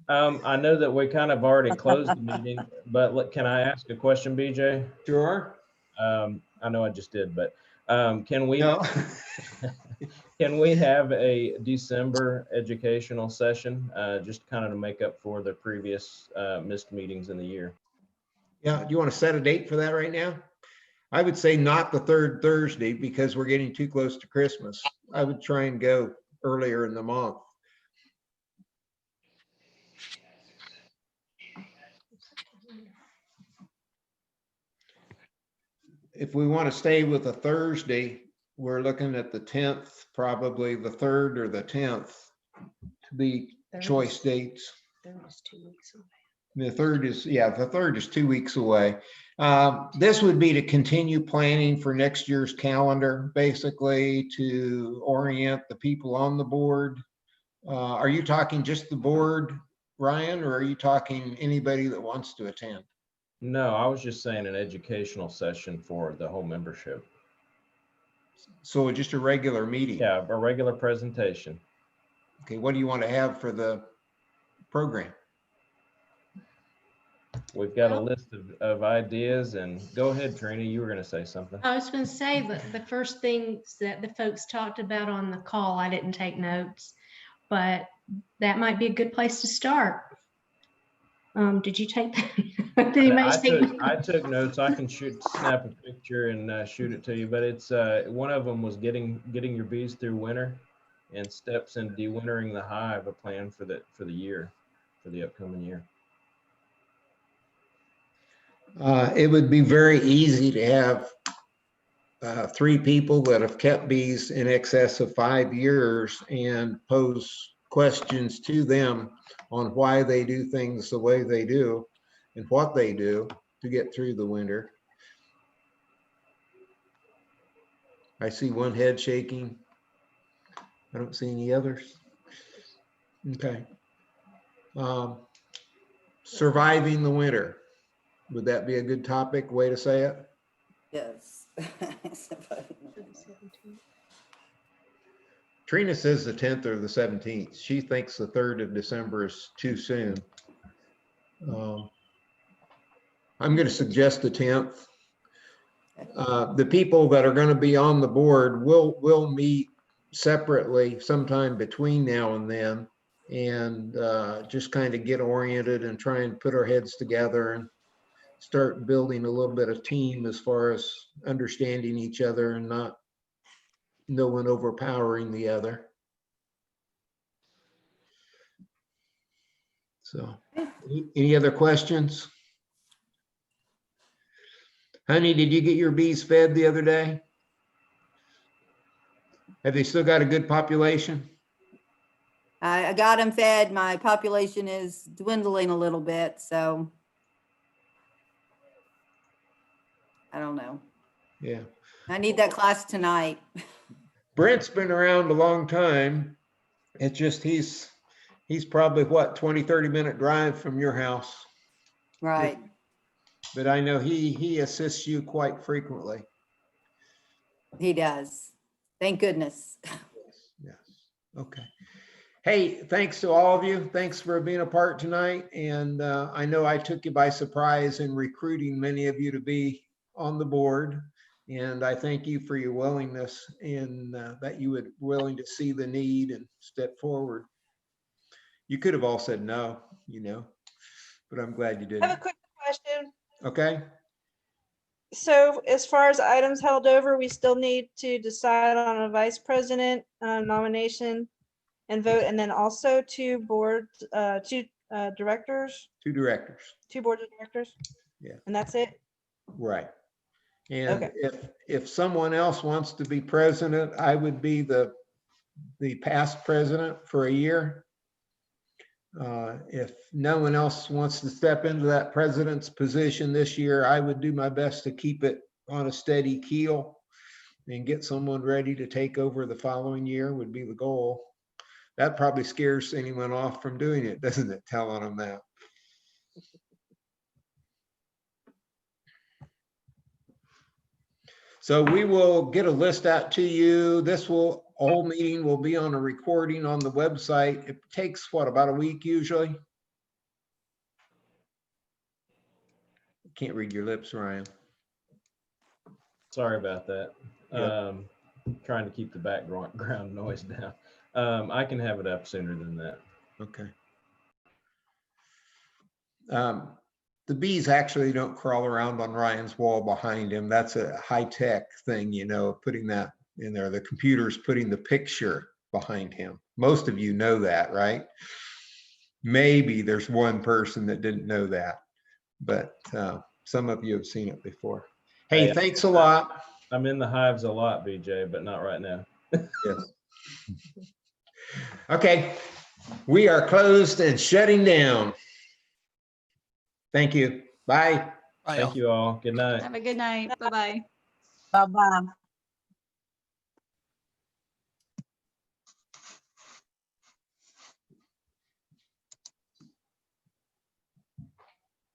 I know that we kind of already closed the meeting, but can I ask a question, BJ? Sure. I know I just did, but can we No. can we have a December educational session just kind of to make up for the previous missed meetings in the year? Yeah, do you want to set a date for that right now? I would say not the third Thursday because we're getting too close to Christmas. I would try and go earlier in the month. If we want to stay with a Thursday, we're looking at the 10th, probably the 3rd or the 10th to be choice dates. Third is 2 weeks away. The 3rd is, yeah, the 3rd is 2 weeks away. This would be to continue planning for next year's calendar, basically to orient the people on the board. Are you talking just the board, Ryan, or are you talking anybody that wants to attend? No, I was just saying an educational session for the whole membership. So just a regular meeting? Yeah, a regular presentation. Okay, what do you want to have for the program? We've got a list of ideas, and go ahead, Trina, you were going to say something. I was going to say that the first things that the folks talked about on the call, I didn't take notes, but that might be a good place to start. Did you take that? Did I took notes. I can snap a picture and shoot it to you, but it's one of them was getting your bees through winter and steps in dewintering the hive, a plan for the year, for the upcoming year. It would be very easy to have 3 people that have kept bees in excess of 5 years and pose questions to them on why they do things the way they do and what they do to get through the winter. I see one head shaking. I don't see any others. Okay. Surviving the winter. Would that be a good topic, way to say it? Yes. Trina says the 10th or the 17th. She thinks the 3rd of December is too soon. I'm going to suggest the 10th. The people that are going to be on the board will meet separately sometime between now and then and just kind of get oriented and try and put our heads together and start building a little bit of team as far as understanding each other and not no one overpowering the other. So, any other questions? Honey, did you get your bees fed the other day? Have they still got a good population? I got them fed. My population is dwindling a little bit, so I don't know. Yeah. I need that class tonight. Brent's been around a long time. It's just he's probably what, 20-30 minute drive from your house. Right. But I know he assists you quite frequently. He does. Thank goodness. Yes. Okay. Hey, thanks to all of you. Thanks for being a part tonight. And I know I took you by surprise in recruiting many of you to be on the board. And I thank you for your willingness and that you would willing to see the need and step forward. You could have all said no, but I'm glad you I have a didn't. quick question. Okay. So as far as items held over, we still need to decide on a vice president nomination and vote, and then also two directors, Two directors. two boards of directors. Yeah. And that's it? Right. And Okay. if someone else wants to be president, I would be the past president for a year. If no one else wants to step into that president's position this year, I would do my best to keep it on a steady keel and get someone ready to take over the following year would be the goal. That probably scares anyone off from doing it, doesn't it? Telling them that. So we will get a list out to you. This whole meeting will be on a recording on the website. It takes what, about a week usually? Can't read your lips, Ryan. Sorry about that. Yep. Trying to keep the background noise down. I can have it up sooner than that. Okay. The bees actually don't crawl around on Ryan's wall behind him. That's a high-tech thing, putting that in there. The computer's putting the picture behind him. Most of you know that, right? Maybe there's one person that didn't know that, but some of you have seen it before. Hey, thanks a lot. I'm in the hives a lot, BJ, but not right now. Yes. Okay, we are closed and shutting down. Thank you. Bye. Bye, Thank all. you all. Good night. Have a good night. Bye-bye. Bye-bye.